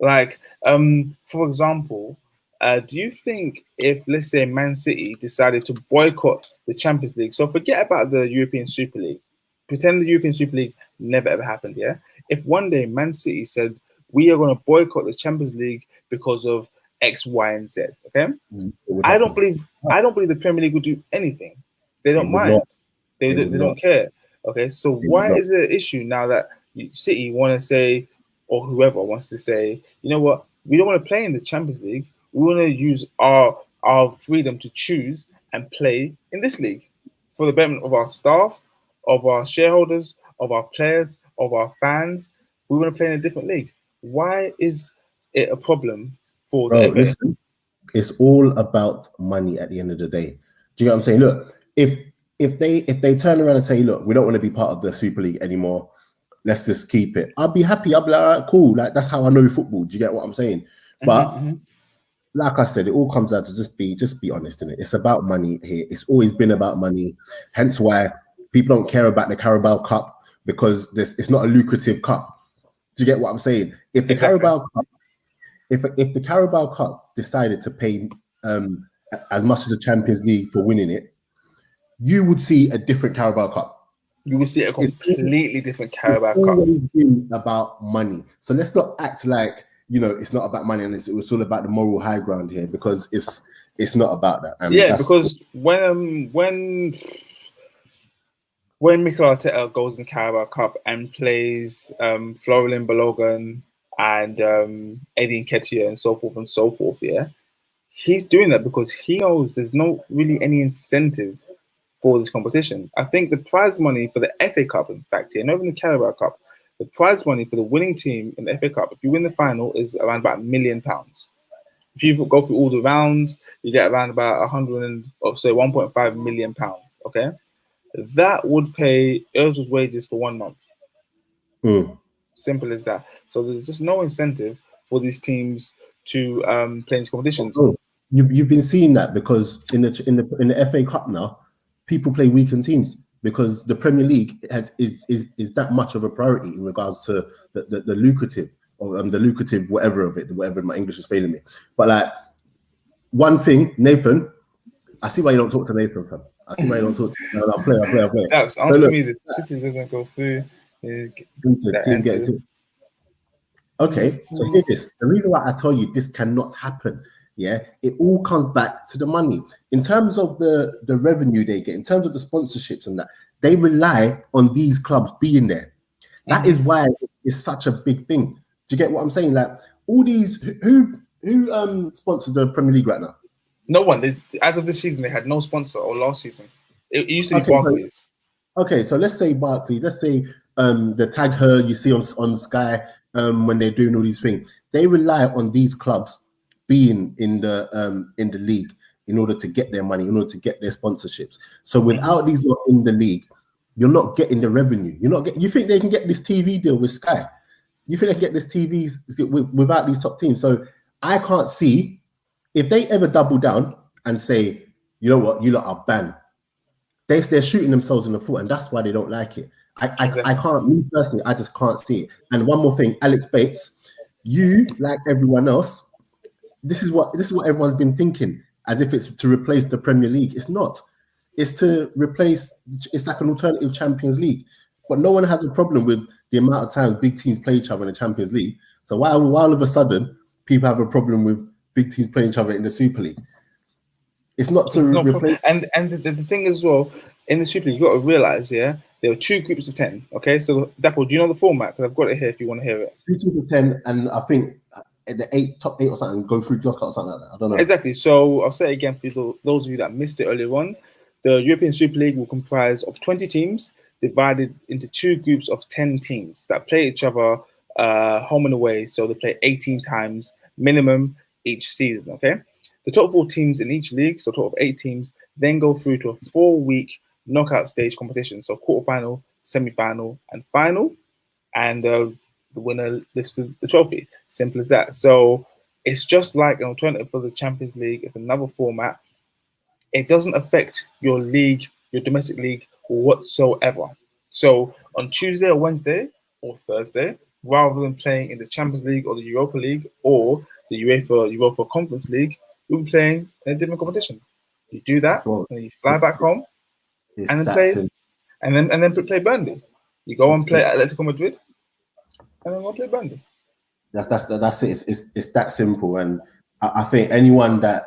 Like, for example, do you think if, let's say, Man City decided to boycott the Champions League, so forget about the European Super League, pretend the European Super League never ever happened, yeah? If one day Man City said, we are going to boycott the Champions League because of X, Y, and Z, okay? I don't believe the Premier League would do anything. They don't mind. They don't care. Okay, so why is it an issue now that City want to say, or whoever wants to say, you know what, we don't want to play in the Champions League. We want to use our freedom to choose and play in this league for the betterment of our staff, of our shareholders, of our players, of our fans. We want to play in a different league. Why is it a problem for the Bro, FA? listen, it's all about money at the end of the day. Do you know what I'm saying? Look, if they turn around and say, look, we don't want to be part of the Super League anymore, let's just keep it. I'll be happy. I'll be like, all right, cool. Like, that's how I know football. Do you get what I'm saying? But like I said, it all comes down to just be honest in it. It's about money here. It's always been about money. Hence why people don't care about the Carabao Cup, because it's not a lucrative cup. Do you get what I'm saying? If the Carabao Cup, if the Carabao Cup decided to pay as much as the Champions League for winning it, you would see a different Carabao Cup. You will see a completely different Carabao Cup. It's always been about money. So let's not act like, you know, it's not about money and it's all about the moral high ground here, because it's not about that. Yeah, because when Mikel Arteta goes in the Carabao Cup and plays Florian Balogun and Eddie Nketiah and so forth, yeah, he's doing that because he knows there's not really any incentive for this competition. I think the prize money for the FA Cup, in fact, yeah, not even the Carabao Cup, the prize money for the winning team in the FA Cup, if you win the final, is around about £1 million. If you go through all the rounds, you get around about 1.5 million pounds. Okay, that would pay Özil's wages for 1 month. Simple as that. So there's just no incentive for these teams to play these competitions. You've been seeing that because in the FA Cup now, people play weakened teams because the Premier League is that much of a priority in regards to the lucrative or the lucrative whatever my English is failing me. But like one thing, Nathan, I see why you don't talk to Nathan, fam. I see why you don't talk to him. I'll play. That's answer me. This City doesn't go through. Okay, so hear this. The reason why I tell you this cannot happen, yeah, it all comes back to the money. In terms of the revenue they get, in terms of the sponsorships and that, they rely on these clubs being there. That is why it's such a big thing. Do you get what I'm saying? Like all these, who sponsors the Premier League right now? No one. As of this season, they had no sponsor, or last season. It used to be Barclays. So let's say Barclays. Let's say the Tag Her you see on Sky when they're doing all these things. They rely on these clubs being in the league in order to get their money, in order to get their sponsorships. So without these not in the league, you're not getting the revenue. You think they can get this TV deal with Sky? You think they can get this TV without these top teams? So I can't see if they ever double down and say, you know what, you lot are banned. They're shooting themselves in the foot, and that's why they don't like it. I can't, me personally, I just can't see it. And one more thing, Alex Bates, you, like everyone else, this is what everyone's been thinking, as if it's to replace the Premier League. It's not. It's to replace, it's like an alternative Champions League. But no one has a problem with the amount of times big teams play each other in the Champions League. So why all of a sudden people have a problem with big teams playing each other in the Super League? It's not to replace. And the thing as well, in the Super League, you've got to realize, yeah, there are 2 groups of 10. Okay, so Dapo, do you know the format? Because I've got it here if you want to hear it. 2 teams of 10, and I think the top 8 or something go through knockout or something like that. I don't know. Exactly. So I'll say it again for those of you that missed it earlier on. The European Super League will comprise of 20 teams divided into 2 groups of 10 teams that play each other home and away. So they play 18 times minimum each season. Okay. The top 4 teams in each league, so a total of 8 teams, then go through to a 4-week knockout stage competition. So quarterfinal, semi-final, and final. And the winner lifts the trophy. Simple as that. So it's just like an alternative for the Champions League. It's another format. It doesn't affect your league, your domestic league, whatsoever. So on Tuesday or Wednesday or Thursday, rather than playing in the Champions League or the Europa League or the Europa Conference League, you'll be playing in a different competition. You do that, and you fly back home, and then play Burnley. You go and play Atletico Madrid, and then go play Burnley. That's it. It's that simple. And I think anyone that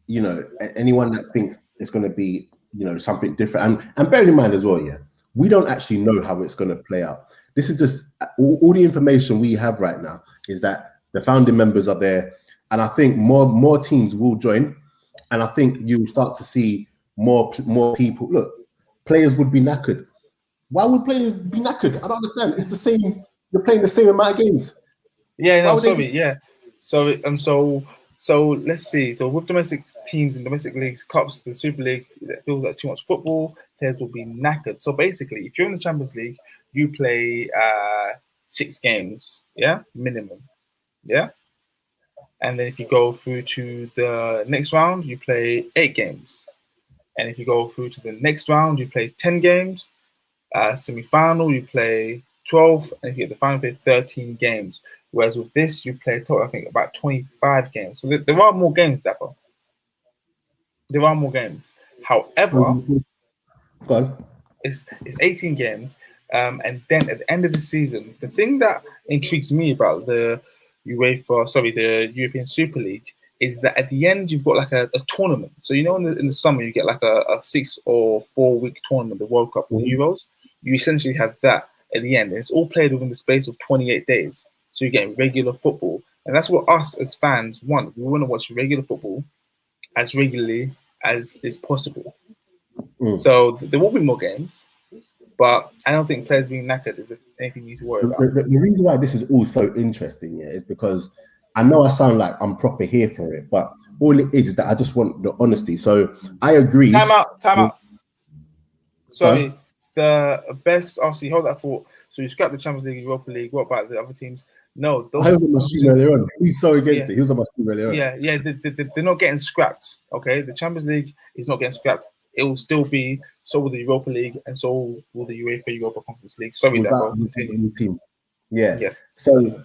thinks it's going to be something different, and bearing in mind as well, yeah, we don't actually know how it's going to play out. This is just all the information we have right now is that the founding members are there. And I think more teams will join. and I think you start to see more people. Look, players would be knackered. Why would players be knackered? I don't understand. It's the same. You're playing the same amount of games. Yeah, no, sorry, yeah. So let's see. So with domestic teams and domestic leagues, cups, the Super League, it feels like too much football. Players will be knackered. So basically, if you're in the Champions League, you play 6 games, yeah, minimum, yeah. And then if you go through to the next round, you play 8 games. And if you go through to the next round, you play 10 games. Semi-final, you play 12, and if you get the final, you play 13 games. Whereas with this, you play total, I think, about 25 games. So there are more games, Dapper. There are more games. However, Go on. it's 18 games. And then at the end of the season, the thing that intrigues me about the European Super League is that at the end, you've got like a tournament. So, you know, in the summer, you get like a 6 or 4 week tournament, the World Cup, the Euros. You essentially have that at the end. And it's all played within the space of 28 days. So you're getting regular football. And that's what us as fans want. We want to watch regular football as regularly as is possible. So there will be more games, but I don't think players being knackered is anything you need to worry about. The reason why this is all so interesting, is because I know I sound like I'm proper here for it, but all it is that I just want the honesty. So I agree. Time out. Sorry, the best, obviously, hold that thought. So you scrap the Champions League, Europa League. What about the other teams? No, I was on my stream earlier on. He's so against it. He was on my stream earlier on. Yeah, they're not getting scrapped. Okay, the Champions League is not getting scrapped. It will still be. So will the Europa League, and so will the UEFA Europa Conference League. Sorry, these teams. Yeah. Yes. So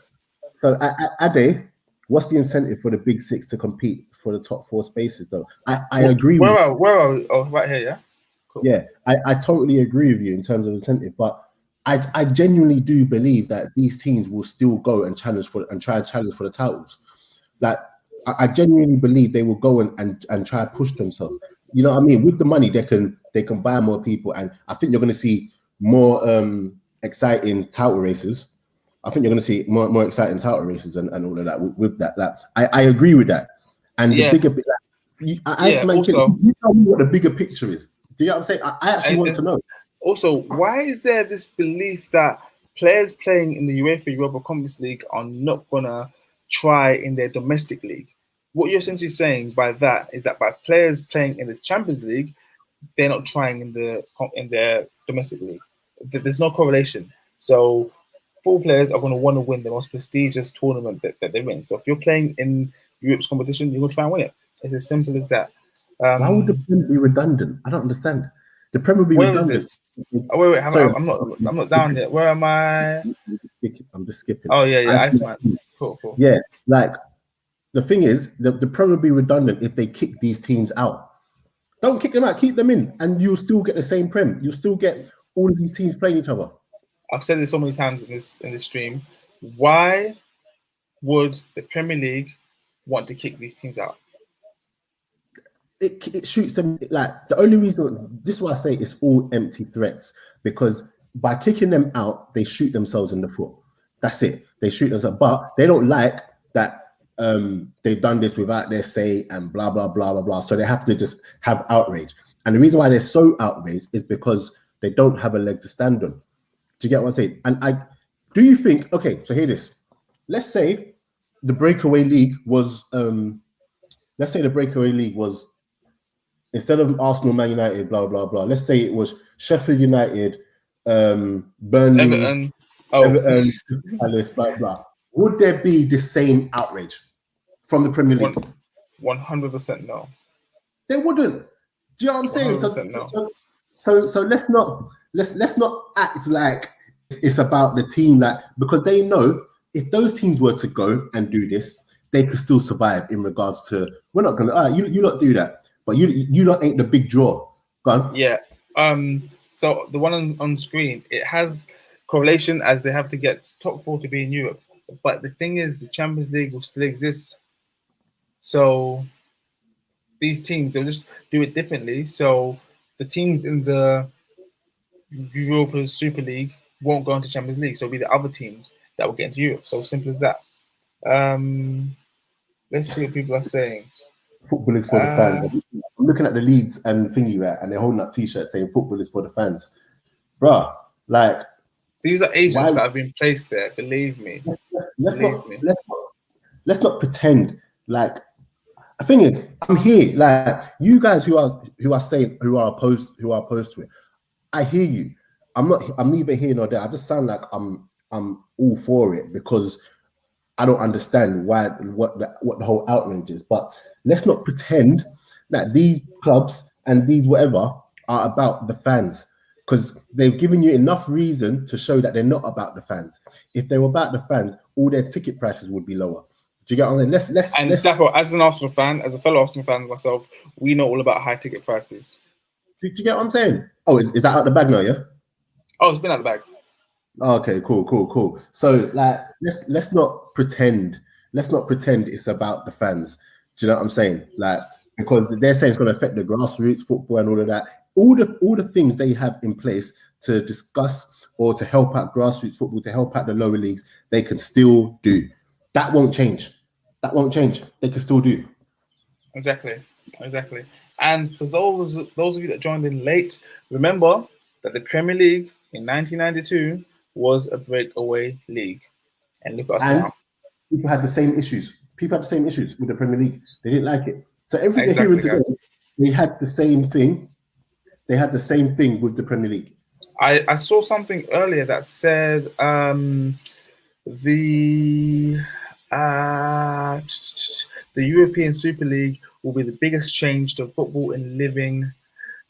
Ade, what's the incentive for the Big Six to compete for the top 4 spaces? Though I agree. Where are we? Oh, right here. Yeah. Cool. Yeah, I totally agree with you in terms of incentive, but I genuinely do believe that these teams will still go and try and challenge for the titles. Like I genuinely believe they will go and try and push themselves. You know what I mean? With the money, they can buy more people, and I think you're going to see more exciting title races. I think you're going to see more exciting title races and all of that with that. Like, I agree with that. And the bigger, you tell me what the bigger picture is. Do you know what I'm saying? I actually want to know. Also, why is there this belief that players playing in the UEFA Europa Conference League are not gonna try in their domestic league? What you're essentially saying by that is that by players playing in the Champions League, they're not trying in their domestic league. There's no correlation. So, football players are going to want to win the most prestigious tournament that they win. So, if you're playing in Europe's competition, you're going to try and win it. It's as simple as that. Why would the Prem be redundant? I don't understand. The Prem would be redundant. Oh, wait, I'm not down yet. Where am I? I'm just skipping. Oh yeah, Iceman. Cool. Yeah, like the thing is, the Prem would be redundant if they kick these teams out. Don't kick them out, keep them in, and you'll still get the same Prem. You'll still get all of these teams playing each other. I've said this so many times in this stream. Why would the Premier League want to kick these teams out? It shoots them. Like the only reason, this is why I say it's all empty threats, because by kicking them out, they shoot themselves in the foot. That's it. They shoot themselves, but they don't like that they've done this without their say and blah blah blah blah blah. So they have to just have outrage. And the reason why they're so outraged is because they don't have a leg to stand on. Do you get what I'm saying? And do you think? Okay, so hear this. Let's say the breakaway league was. Let's say the breakaway league was. Instead of Arsenal, Man United, blah, blah, blah. Let's say it was Sheffield United, Burnley, Everton, Palace, blah, blah. Would there be the same outrage from the Premier League? 100% no. They wouldn't. Do you know what I'm saying? So let's not act like it's about the team because they know if those teams were to go and do this, they could still survive in regards to we're not gonna you not do that. But you lot ain't the big draw. Go on. Yeah. So the one on screen, it has correlation as they have to get top 4 to be in Europe. But the thing is, the Champions League will still exist. So these teams, they'll just do it differently. So the teams in the Europa Super League won't go into Champions League. So it'll be the other teams that will get into Europe. So simple as that. Let's see what people are saying. football is for the fans. I'm looking at the Leeds and thingy, right, and they're holding up T-shirts saying football is for the fans, bruh. Like, these are agents that have been placed there. Believe me. Let's not pretend. Like, the thing is, I'm here. Like, you guys who are opposed to it, I hear you. I'm neither here nor there. I just sound like I'm all for it because I don't understand what the whole outrage is. But let's not pretend that these clubs and these whatever are about the fans, because they've given you enough reason to show that they're not about the fans. If they were about the fans, all their ticket prices would be lower. Do you get what I'm saying? Let's therefore, as an Arsenal fan, as a fellow Arsenal fan myself, we know all about high ticket prices. Do you get what I'm saying? Oh, is that out the bag now? Yeah. Oh, it's been out the bag. Okay, cool. So, like, let's not pretend. Let's not pretend it's about the fans. Do you know what I'm saying? Like, because they're saying it's going to affect the grassroots football and all of that. All the things they have in place to discuss or to help out grassroots football, to help out the lower leagues, they can still do. That won't change. They can still do. Exactly. And for those of you that joined in late, remember that the Premier League in 1992 was a breakaway league. And look at us now. People had the same issues. People had the same issues with the Premier League. They didn't like it. So everything they're hearing today, they had the same thing. They had the same thing with the Premier League. I saw something earlier that said the European Super League will be the biggest change to football in living.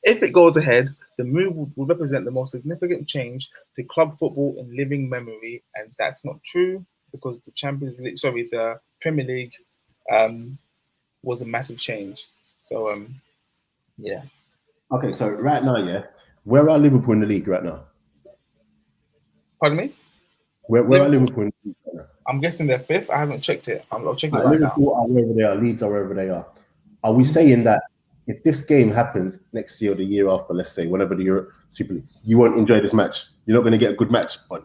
If it goes ahead, the move will represent the most significant change to club football in living memory, and that's not true because the Premier League was a massive change. So yeah. Okay, so right now, yeah, where are Liverpool in the league right now? Pardon me? Where are Liverpool in the league right now? I'm guessing they're fifth. I haven't checked it. I'll check it right Liverpool now. Are wherever they are. Leeds are wherever they are. Are we saying that if this game happens next year or the year after, let's say, whenever the Euro Super League, you won't enjoy this match? You're not going to get a good match on?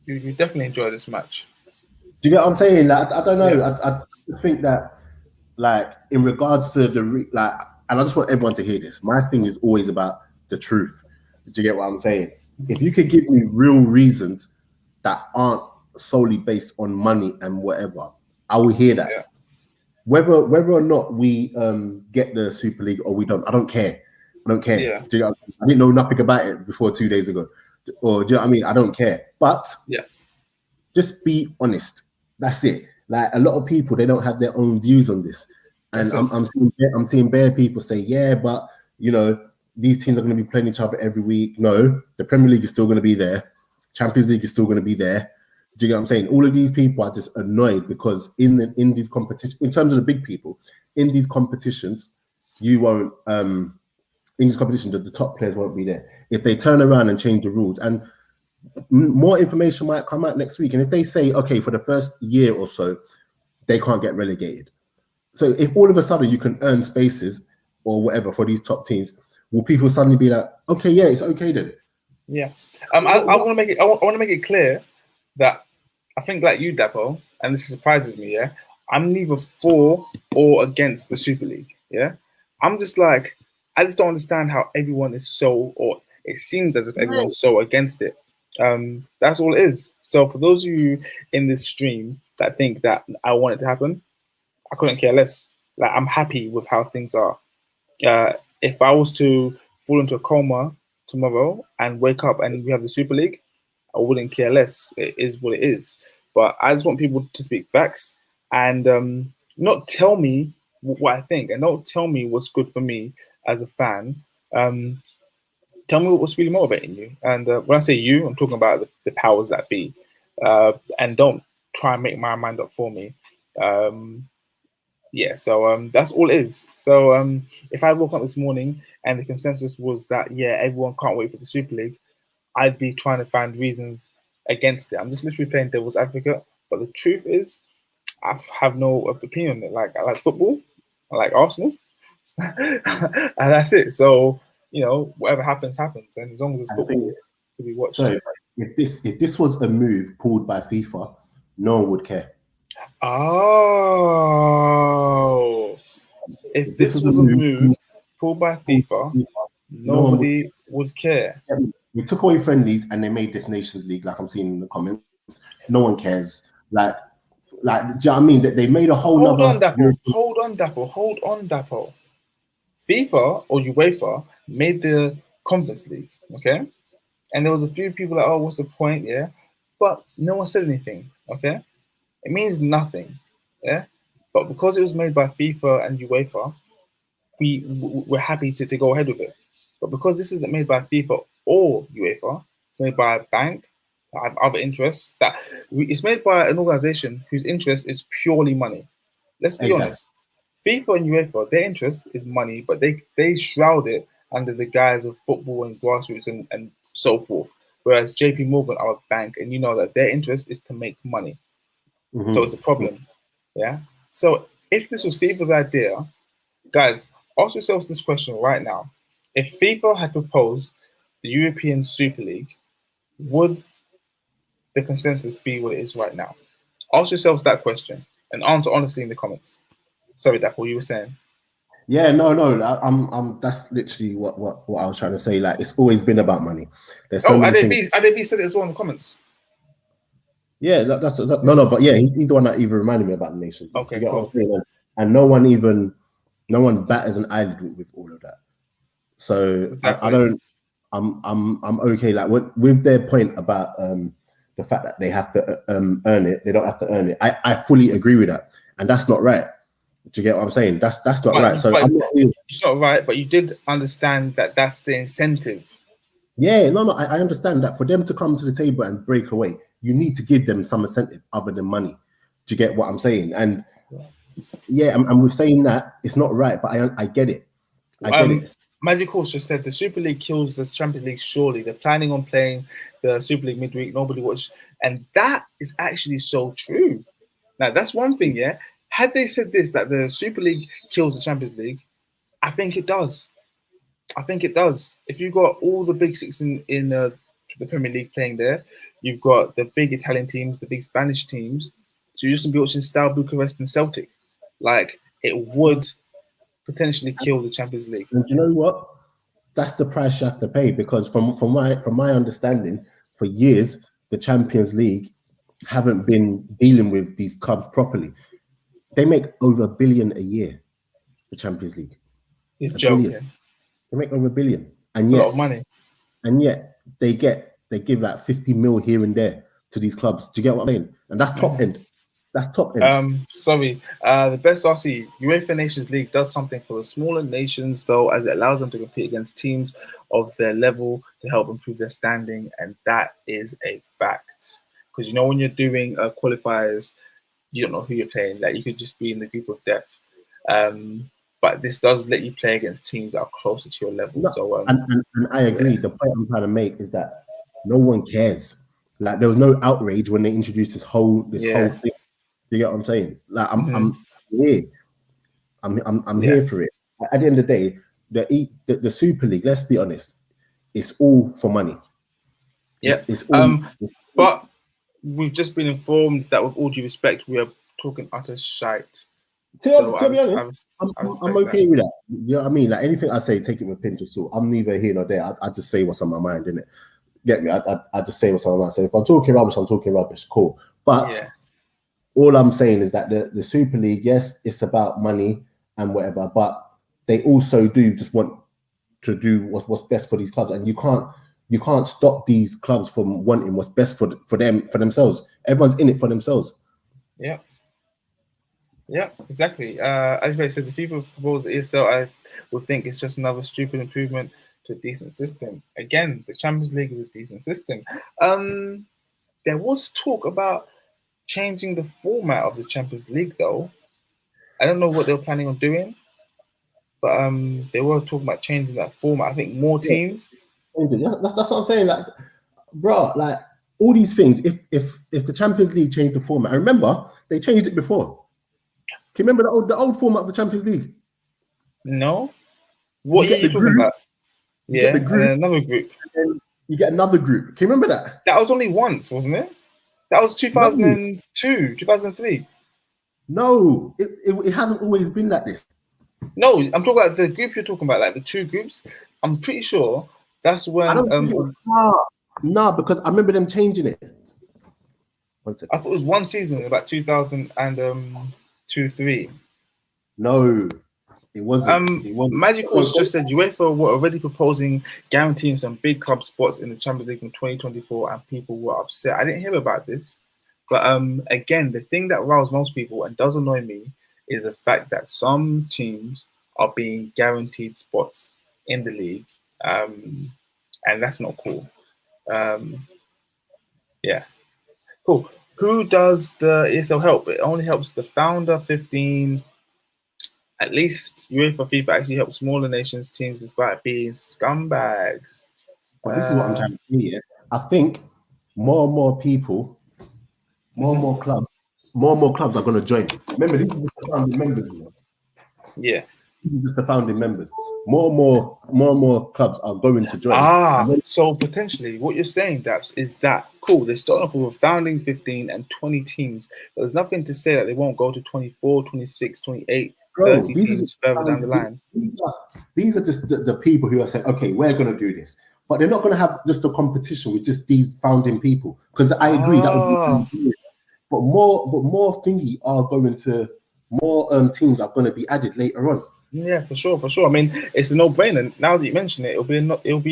You definitely enjoy this match. Do you get what I'm saying? Like, I don't know. Yeah. I think that, like, in regards to and I just want everyone to hear this. My thing is always about the truth. Do you get what I'm saying? If you could give me real reasons that aren't solely based on money and whatever, I will hear that. Yeah. Whether or not we get the Super League or we don't, I don't care. Yeah. Do you know what I'm saying? I didn't know nothing about it before 2 days ago. Or do you know what I mean? I don't care. But just be honest. That's it. Like, a lot of people, they don't have their own views on this. And I'm seeing bare people say, yeah, but you know, these teams are going to be playing each other every week. No, the Premier League is still going to be there. Champions League is still going to be there. Do you get what I'm saying? All of these people are just annoyed because in these competitions, in terms of the big people, in these competitions, you won't. In these competitions, the top players won't be there. If they turn around and change the rules, and more information might come out next week, and if they say, okay, for the first year or so, they can't get relegated. So if all of a sudden you can earn spaces or whatever for these top teams, will people suddenly be like, okay, yeah, it's okay then? Yeah. I want to make it. I want to make it clear that I think, like you, Dapo, and this surprises me. Yeah, I'm neither for or against the Super League. Yeah, I'm just like, I just don't understand how everyone is so, or it seems as if everyone's so against it. That's all it is. So for those of you in this stream that think that I want it to happen, I couldn't care less. Like, I'm happy with how things are. If I was to fall into a coma tomorrow and wake up and we have the Super League, I wouldn't care less. It is what it is. But I just want people to speak facts and not tell me what I think, and don't tell me what's good for me as a fan. Tell me what's really motivating you. And when I say you, I'm talking about the powers that be. And don't try and make my mind up for me. So that's all it is. So if I woke up this morning and the consensus was that, yeah, everyone can't wait for the Super League, I'd be trying to find reasons against it. I'm just literally playing devil's advocate. But the truth is, I have no opinion on it. Like, I like football, I like Arsenal, and that's it. So, you know, whatever happens, happens. And as long as it's football to be watched. So if this was a move pulled by FIFA, no one would care. Oh, If this was a move pulled by FIFA, nobody would care. We took away friendlies and they made this Nations League, like I'm seeing in the comments. No one cares. Like, do you know what I mean? That they made a whole Hold on, nother. Hold on, Dapo. FIFA or UEFA made the Conference League, okay? And there was a few people like, oh, what's the point? Yeah. But no one said anything, okay? It means nothing, yeah? But because it was made by FIFA and UEFA, we're happy to go ahead with it. But because this isn't made by FIFA or UEFA, it's made by a bank that have other interests. It's made by an organization whose interest is purely money. Let's be honest. FIFA and UEFA, their interest is money, but they shroud it under the guise of football and grassroots and so forth. Whereas JP Morgan are a bank, and you know that their interest is to make money. So it's a problem. Yeah. So if this was FIFA's idea, guys, ask yourselves this question right now. If FIFA had proposed the European Super League, would the consensus be what it is right now? Ask yourselves that question and answer honestly in the comments. Sorry, Dak, what you were saying. Yeah, no. I'm. That's literally what I was trying to say. Like, it's always been about money. There's so many things. ADB said it as well in the comments. Yeah, no. But yeah, he's the one that even reminded me about the nation. Okay, cool. And no one batters an eyelid with all of that. So exactly. I don't. I'm okay. Like with their point about the fact that they have to earn it. They don't have to earn it. I fully agree with that, and that's not right. Do you get what I'm saying? That's not right. So it's not right, but you did understand that that's the incentive. Yeah, no, I understand that for them to come to the table and break away, you need to give them some incentive other than money. Do you get what I'm saying? And yeah, and we're saying that it's not right, but I get it. I get it. Magic Horse just said the Super League kills the Champions League. Surely they're planning on playing the Super League midweek. Nobody watched, and that is actually so true. Now that's one thing, yeah. Had they said this, that the Super League kills the Champions League, I think it does. If you've got all the big six in the Premier League playing there, you've got the big Italian teams, the big Spanish teams, so you're just going to be watching Steaua Bucharest and Celtic. Like, it would potentially kill the Champions League. And you know what? That's the price you have to pay, because from my understanding, for years, the Champions League haven't been dealing with these clubs properly. They make over $1 billion a year, the Champions League. You're joking. They make over $1 billion. And it's a lot of money. And yet they give like 50 mil here and there to these clubs. Do you get what I mean? And that's top end. That's top end. The best RC, UEFA Nations League does something for the smaller nations, though, as it allows them to compete against teams of their level to help improve their standing. And that is a fact. Because, you know, when you're doing qualifiers, you don't know who you're playing. Like, you could just be in the group of death. But this does let you play against teams that are closer to your level. So, and I agree. Yeah. The point I'm trying to make is that no one cares. Like, there was no outrage when they introduced this whole thing. Do you get what I'm saying? Like, I'm here. I'm here for it. At the end of the day, the Super League, let's be honest, it's all for money. It's all, but we've just been informed that, with all due respect, we are talking utter shite. To be honest, I'm okay with that. You know what I mean? Like, anything I say, take it with a pinch of salt. I'm neither here nor there. I just say what's on my mind, innit? Get me? I just say what's on my mind. So if I'm talking rubbish, I'm talking rubbish. Cool. But all I'm saying is that the Super League, yes, it's about money and whatever, but they also do just want to do what's best for these clubs, and you can't stop these clubs from wanting what's best for themselves. Everyone's in it for themselves. Yeah, exactly. As you says, if FIFA proposal is so, I would think it's just another stupid improvement to a decent system. Again, the Champions League is a decent system. There was talk about changing the format of the Champions League, though. I don't know what they were planning on doing, but they were talking about changing that format. I think more teams. That's what I'm saying. Like, bro, like, all these things. If the Champions League changed the format, I remember they changed it before. Can you remember the old format of the Champions League? No. What are you talking about? Yeah, and then another group. And you get another group. Can you remember that? That was only once, wasn't it? That was 2002, 2003. No, it hasn't always been like this. No, I'm talking about the group you're talking about, like the two groups. I'm pretty sure that's I when don't think no, because I remember them changing it. 1 second. I thought it was one season, about 2002, 3. No, it wasn't. It wasn't. Magic Horse just said UEFA were already proposing guaranteeing some big club spots in the Champions League in 2024, and people were upset. I didn't hear about this, but again, the thing that riles most people and does annoy me is the fact that some teams are being guaranteed spots in the league, and that's not cool. Yeah, cool. Who does the ESL help? It only helps the founder 15. At least UEFA FIFA actually helps smaller nations teams despite being scumbags. But this is what I'm trying to say. Yeah? I think more and more people, more and more clubs are going to join. Remember, these are just the founding members. You know? Yeah. These are just the founding members. More and more clubs are going to join. So potentially what you're saying, Daps, is that cool. They're starting off with a founding 15 and 20 teams. But there's nothing to say that they won't go to 24, 26, 28, 30 teams further down the line. These are just the people who are saying, okay, we're going to do this. But they're not going to have just a competition with just these founding people. Because I agree that would be but more thingy are going to, more teams are going to be added later on. Yeah, for sure. I mean, it's a no-brainer. Now that you mention it, it'll be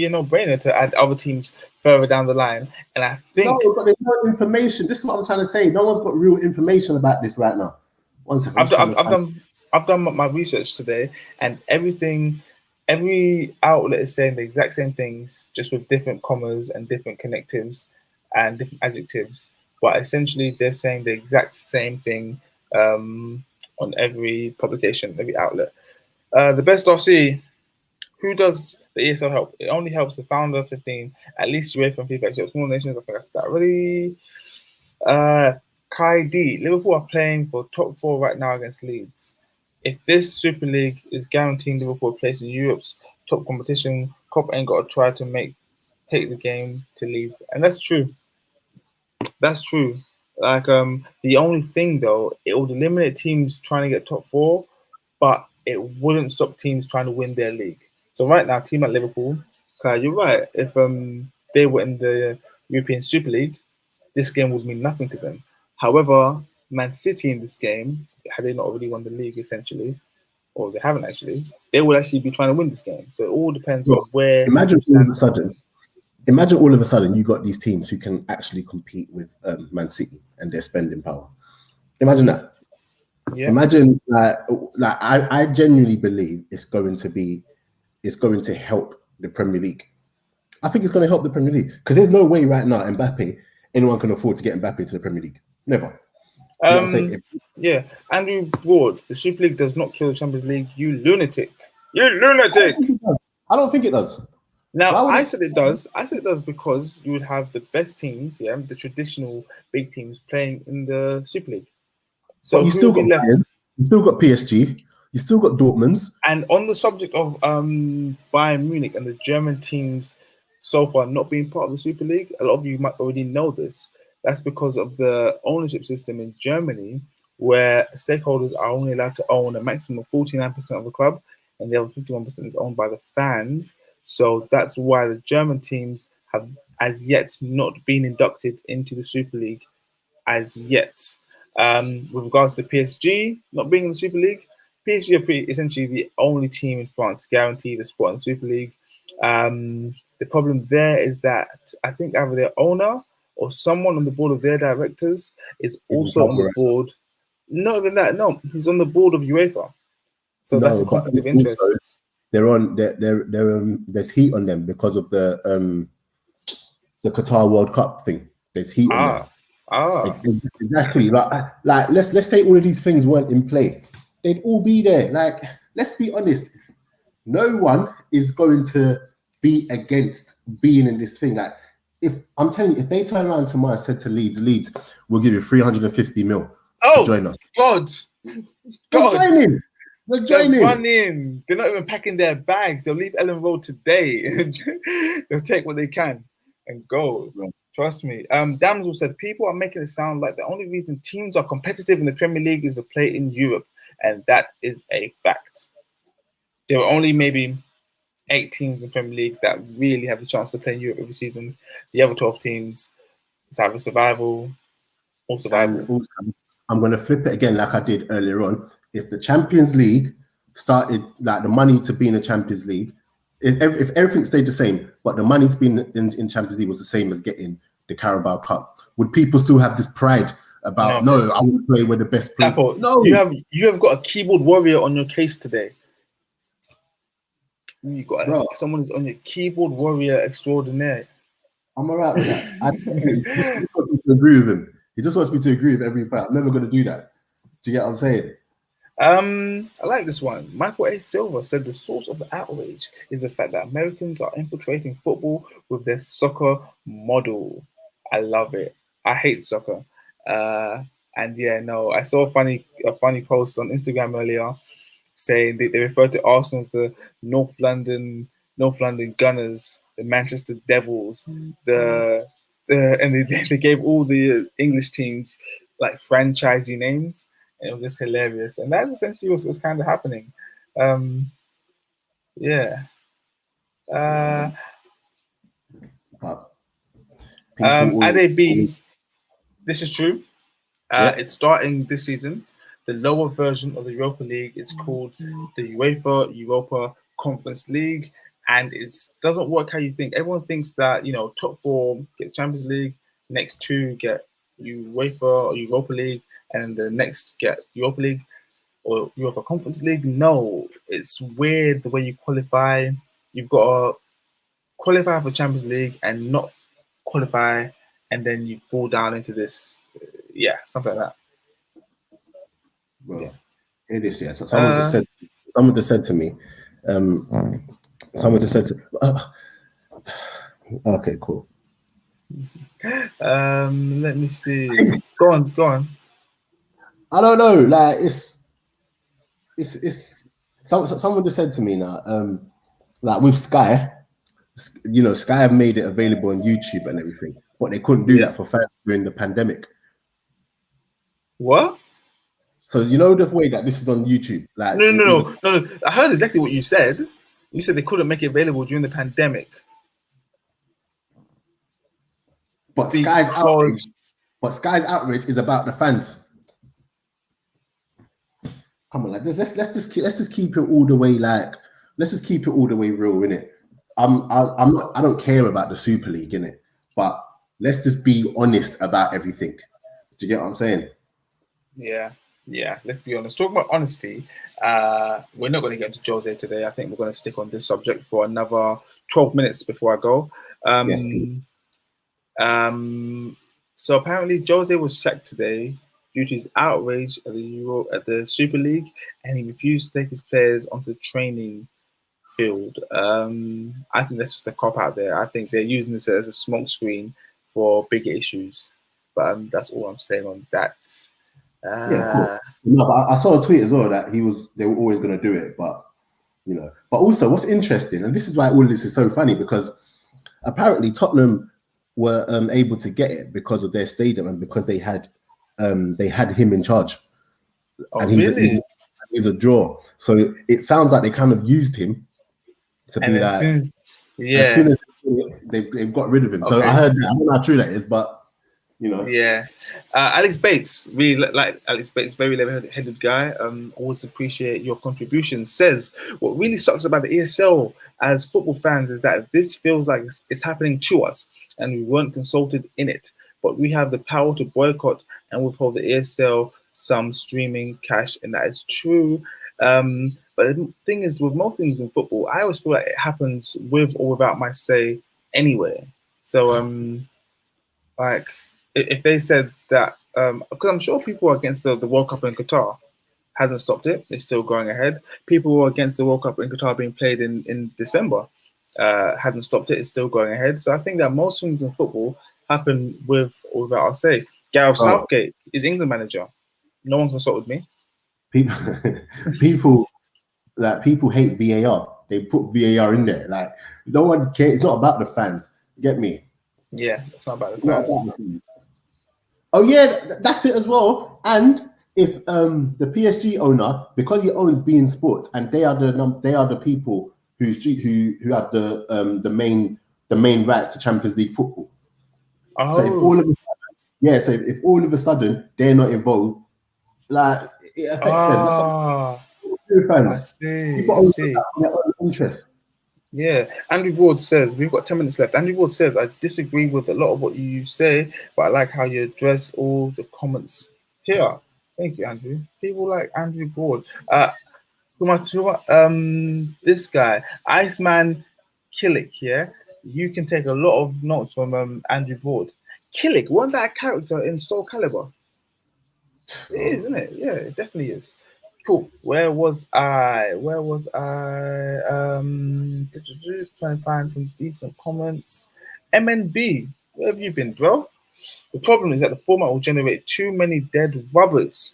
a no-brainer to add other teams further down the line. And I think but there's no information. This is what I'm trying to say. No one's got real information about this right now. 1 second. I've done my research today, and every outlet is saying the exact same things, just with different commas and different connectives and different adjectives. But essentially, they're saying the exact same thing on every publication, every outlet. The best RC, who does the ESL help? It only helps the founder 15, at least UEFA and FIFA help small nations. I think that's that already. Kai D, Liverpool are playing for top 4 right now against Leeds. If this Super League is guaranteeing Liverpool a place in Europe's top competition, Klopp ain't got to try to take the game to Leeds, and that's true. That's true. Like the only thing though, it would eliminate teams trying to get top 4, but it wouldn't stop teams trying to win their league. So right now, team at Liverpool, you're right. If they were in the European Super League, this game would mean nothing to them. However, Man City in this game, had they not already won the league essentially, or they haven't actually, they will actually be trying to win this game. So it all depends on where. Imagine all of a sudden you got these teams who can actually compete with Man City and their spending power. Imagine that. Yeah. Imagine I genuinely believe it's going to help the Premier League. I think it's going to help the Premier League because there's no way right now anyone can afford to get Mbappe to the Premier League. Never. Yeah, Andrew Ward, the Super League does not kill the Champions League. You lunatic! You lunatic! I don't think it does. Now I said it does. I said it does because you would have the best teams, the traditional big teams playing in the Super League. So but you still got Bayern, you still got PSG, you still got Dortmund. And on the subject of Bayern Munich and the German teams so far not being part of the Super League, a lot of you might already know this. That's because of the ownership system in Germany, where stakeholders are only allowed to own a maximum of 49% of the club, and the other 51% is owned by the fans. So that's why the German teams have as yet not been inducted into the Super League as yet. With regards to PSG not being in the Super League, PSG are essentially the only team in France guaranteed a spot in the Super League. The problem there is that I think either their owner or someone on the board of their directors is also on the board. Not even that, no, he's on the board of UEFA. So that's a conflict of interest. There's heat on them because of the Qatar World Cup thing. There's heat on them. Exactly. Like let's say all of these things weren't in play. They'd all be there. Like, let's be honest. No one is going to be against being in this thing. Like, if I'm telling you, if they turn around tomorrow and said to Leeds, we'll give you 350 mil to join us. They're joining. They're not even packing their bags. They'll leave Ellen Road today. They'll take what they can and go. Trust me. Damsel said, people are making it sound like the only reason teams are competitive in the Premier League is to play in Europe. And that is a fact. There were only maybe 8 teams in the Premier League that really have the chance to play in Europe every season. The other 12 teams, it's either survival or survival. And also, I'm going to flip it again like I did earlier on. If the Champions League started, like the money to be in the Champions League, if everything stayed the same, but the money to be in Champions League was the same as getting the Carabao Cup, would people still have this pride about, no, I want to play with the best players? No. You have got a keyboard warrior on your case today. You got someone who's on your keyboard warrior extraordinaire. I'm all right with that. He just wants me to agree with him. He just wants me to agree with every part. I'm never going to do that. Do you get what I'm saying? I like this one. Michael A. Silva said the source of the outrage is the fact that Americans are infiltrating football with their soccer model. I love it. I hate soccer. And yeah, no, I saw a funny post on Instagram earlier saying they referred to Arsenal as the North London Gunners, the Manchester Devils, and they gave all the English teams like franchisee names. It was just hilarious, and that's essentially what was kind of happening. Yeah. Ade B, this is true. It's starting this season. The lower version of the Europa League is called the UEFA Europa Conference League, and it doesn't work how you think. Everyone thinks that top 4 get Champions League, next 2 get UEFA or Europa League, and the next get Europa League or Europa Conference League. No, it's weird the way you qualify. You've got to qualify for Champions League and not qualify, and then you fall down into this, something like that. Well, it is, yeah. So someone just said to me, okay, cool. Let me see. Go on. I don't know. Like it's someone just said to me now. Like with Sky, Sky have made it available on YouTube and everything, but they couldn't do that for fans during the pandemic. What? So the way that this is on YouTube. Like no. I heard exactly what you said. You said they couldn't make it available during the pandemic. But Sky's outrage is about the fans. Come on, like let's just keep it all the way. Like let's just keep it all the way real, innit? I don't care about the Super League, innit? But let's just be honest about everything. Do you get what I'm saying? Yeah, let's be honest. Talking about honesty, we're not going to get into Jose today. I think we're going to stick on this subject for another 12 minutes before I go. Yes, please. So apparently Jose was sacked today due to his outrage at the Super League, and he refused to take his players onto the training field. I think that's just a cop out there. I think they're using this as a smokescreen for bigger issues. But that's all I'm saying on that. Cool. No, but I saw a tweet as well that they were always going to do it, but But also, what's interesting, and this is why all this is so funny, because apparently Tottenham were able to get it because of their stadium and because they had him in charge. Oh, and really? He's a draw. So it sounds like they kind of used him to be like. As soon as they've got rid of him. Okay. So I heard that. I don't know how true that is, but. Yeah, Alex Bates, really like Alex Bates, very level-headed guy. Always appreciate your contributions. Says what really sucks about the ESL as football fans is that this feels like it's happening to us, and we weren't consulted in it. But we have the power to boycott and withhold the ESL some streaming cash, and that is true. But the thing is, with most things in football, I always feel like it happens with or without my say anyway. So, like. If they said that, because I'm sure people are against the World Cup in Qatar, hasn't stopped it. It's still going ahead. People who are against the World Cup in Qatar being played in December, hasn't stopped it. It's still going ahead. So I think that most things in football happen with or without our say. Gareth Southgate is England manager. No one consulted me. People hate VAR. They put VAR in there. Like no one cares. It's not about the fans. Get me? Yeah, it's not about the fans. Oh yeah, that's it as well. And if the PSG owner, because he owns beIN Sports, and they are the people who have the main rights to Champions League football. So if all of a sudden, so if all of a sudden they're not involved, like it affects them. That's what fans. I see. People I see. have their own interest. Yeah, Andrew Ward says, we've got 10 minutes left. Andrew Ward says, I disagree with a lot of what you say, but I like how you address all the comments here. Thank you, Andrew. People like Andrew Ward. This guy, Iceman Killick, yeah? You can take a lot of notes from Andrew Ward. Killick, wasn't that a character in Soul Calibur? It is, isn't it? Yeah, it definitely is. Cool. Where was I? Trying to find some decent comments. MNB, where have you been, bro? The problem is that the format will generate too many dead rubbers.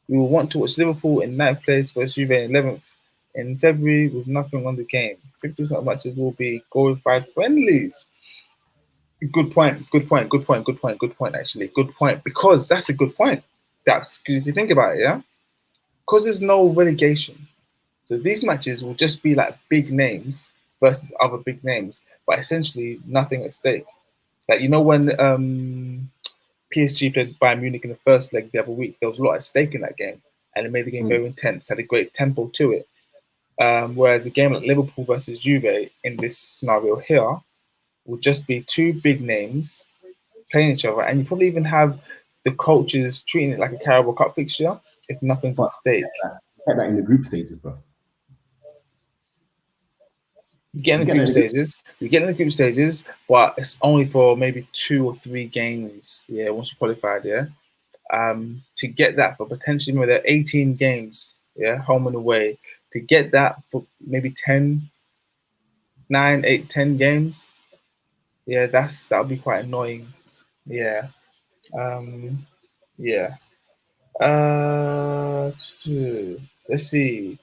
We will want to watch Liverpool in 9th place versus Juve in 11th in February with nothing on the game. 50% matches will be glorified friendlies. Good point, actually. Good point, because that's a good point. That's because if you think about it, yeah? Because there's no relegation. So these matches will just be like big names versus other big names, but essentially nothing at stake. Like, you know, when PSG played Bayern Munich in the first leg the other week, there was a lot at stake in that game, and it made the game very intense, had a great tempo to it. Whereas a game like Liverpool versus Juve in this scenario here will just be two big names playing each other, and you probably even have the coaches treating it like a Carabao Cup fixture if nothing's at stake. Get that in the group stages, bro. You get in the group stages, but it's only for maybe 2 or 3 games. Yeah, once you qualified, yeah. To get that for potentially maybe 18 games, yeah, home and away. To get that for maybe 10 games, yeah, that'll be quite annoying. Yeah. Yeah. Let's see.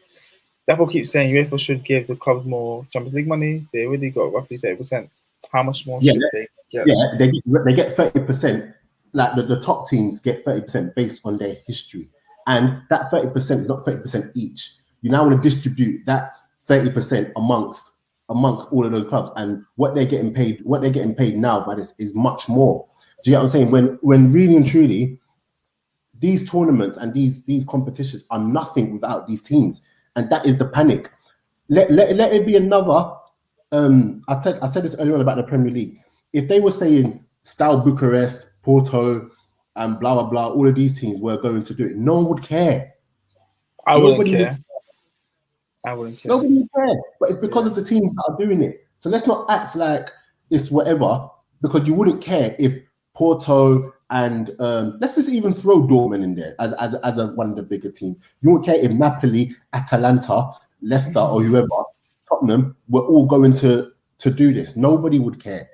Apple keeps saying UEFA should give the clubs more Champions League money. They already got roughly 30%. How much more should they get? Yeah, they get 30%. Like the top teams get 30% based on their history, and that 30% is not 30% each. You now want to distribute that 30% amongst all of those clubs, and what they're getting paid now by this is much more. Do you get what I'm saying? When really and truly, these tournaments and these competitions are nothing without these teams, and that is the panic. Let it be another. I said this earlier on about the Premier League. If they were saying Steaua Bucharest, Porto, and blah blah blah, all of these teams were going to do it, no one would care. I wouldn't care. Nobody would care. But it's because of the teams that are doing it. So let's not act like it's whatever, because you wouldn't care if Porto and let's just even throw Dortmund in there as one of the bigger teams. You wouldn't care if Napoli, Atalanta, Leicester, or whoever, Tottenham, were all going to do this. Nobody would care.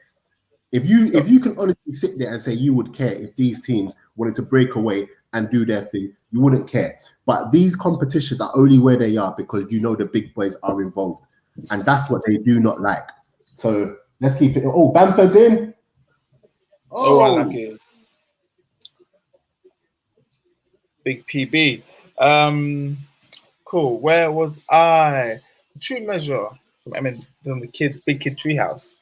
If you can honestly sit there and say you would care if these teams wanted to break away and do their thing, you wouldn't care. But these competitions are only where they are because you know the big boys are involved, and that's what they do not like. So let's keep it. Oh, Bamford's in. Unlucky. Big PB. Cool. Where was I? The true measure from the Big Kid Treehouse.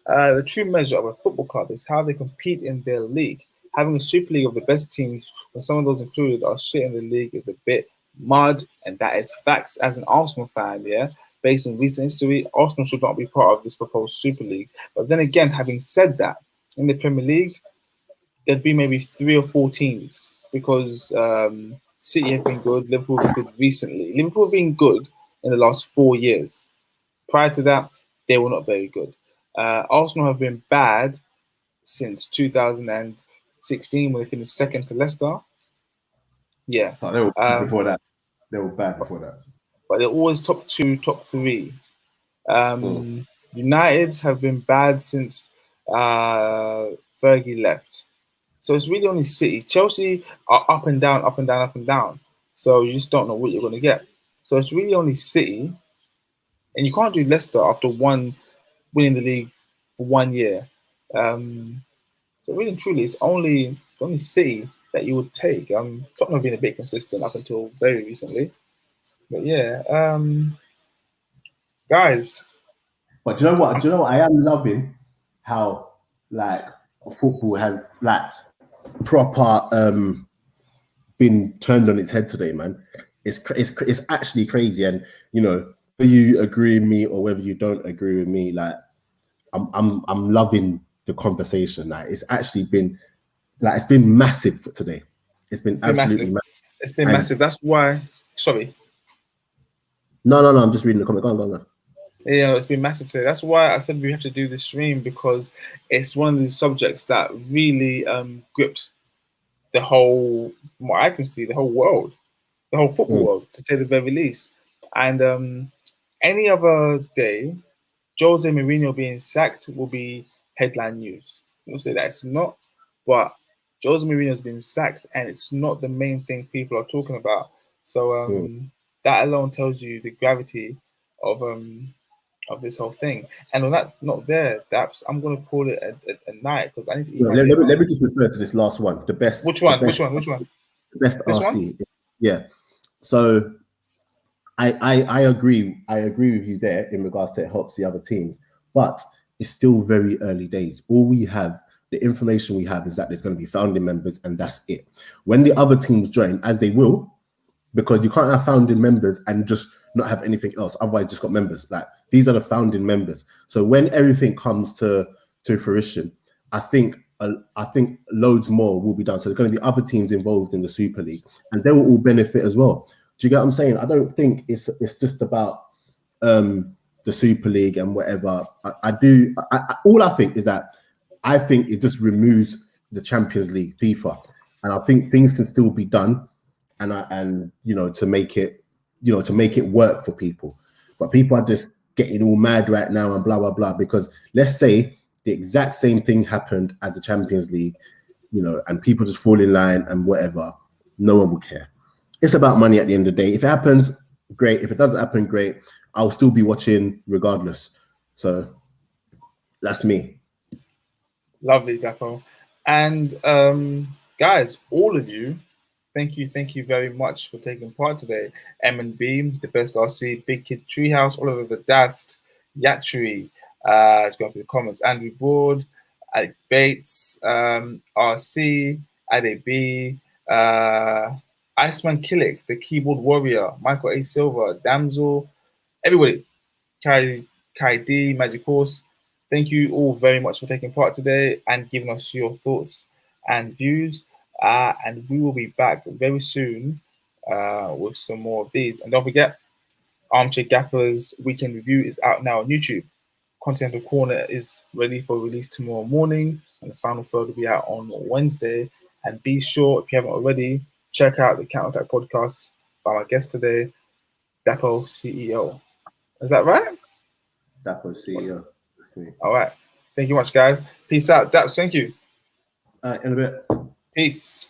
The true measure of a football club is how they compete in their league. Having a super league of the best teams, when some of those included are shit in the league, is a bit mud, and that is facts. As an Arsenal fan, yeah, based on recent history, Arsenal should not be part of this proposed super league. But then again, having said that, in the Premier League, there'd be maybe 3 or 4 teams because City have been good, Liverpool have been good recently. Liverpool have been good in the last 4 years. Prior to that, they were not very good. Arsenal have been bad since 2016 when they finished second to Leicester. Yeah. So they were bad before that. But they're always top 2, top 3. United have been bad since Fergie left. So it's really only City. Chelsea are up and down, up and down, up and down. So you just don't know what you're going to get. So it's really only City. And you can't do Leicester after winning the league for 1 year. So really and truly, it's only City that you would take? Tottenham have been a bit consistent up until very recently, but yeah, guys. But do you know what? Do you know what? I am loving how like football has like proper been turned on its head today, man. It's actually crazy, and you know, whether you agree with me or whether you don't agree with me, like I'm loving the conversation. Like it's actually been like it's been massive for today. It's been absolutely massive. It's been massive. That's why. Sorry. No. I'm just reading the comment. Go on. Yeah, it's been massive today. That's why I said we have to do this stream, because it's one of these subjects that really grips the whole, from what I can see, the whole world, the whole football world, to say the very least. And any other day, Jose Mourinho being sacked will be headline news. We'll say that it's not, but Jose Mourinho's been sacked, and it's not the main thing people are talking about. So that alone tells you the gravity of this whole thing. And on that note there, Daps, I'm going to call it a night, because I need to eat. Let me just refer to this last one. The best. Which one? The best this RC. One? Yeah. So I agree. I agree with you there in regards to it helps the other teams, but it's still very early days. All we have, the information we have, is that there's going to be founding members, and that's it. When the other teams join, as they will, because you can't have founding members and just not have anything else. Otherwise, just got members. Like these are the founding members. So when everything comes to fruition, I think loads more will be done. So there's going to be other teams involved in the Super League, and they will all benefit as well. Do you get what I'm saying? I don't think it's just about the Super League and whatever. All I think is that I think it just removes the Champions League, FIFA, and I think things can still be done, and you know, to make it work for people. But people are just getting all mad right now and blah blah blah, because let's say the exact same thing happened as the Champions League, you know, and people just fall in line and whatever, no one will care. It's about money at the end of the day. If it happens, great. If it doesn't happen, great. I'll still be watching regardless. So that's me. Lovely, Dapo. And guys, all of you, thank you very much for taking part today. M&B, the best RC, Big Kid Treehouse, Oliver the Dast, Yatri, let's go through the comments. Andrew Board, Alex Bates, RC, Ade B, Iceman Killick, the Keyboard Warrior, Michael A. Silva, Damsel, everybody, Kai D, Magic Horse. Thank you all very much for taking part today and giving us your thoughts and views. And we will be back very soon with some more of these. And don't forget, Armchair Gaffer's Weekend Review is out now on YouTube. Continental Corner is ready for release tomorrow morning, and the final third will be out on Wednesday. And be sure, if you haven't already, check out the Counterattack podcast by my guest today, Dapo CEO. Is that right? Dapo CEO. All right. Thank you much, guys. Peace out. Daps, thank you. In a bit. Peace.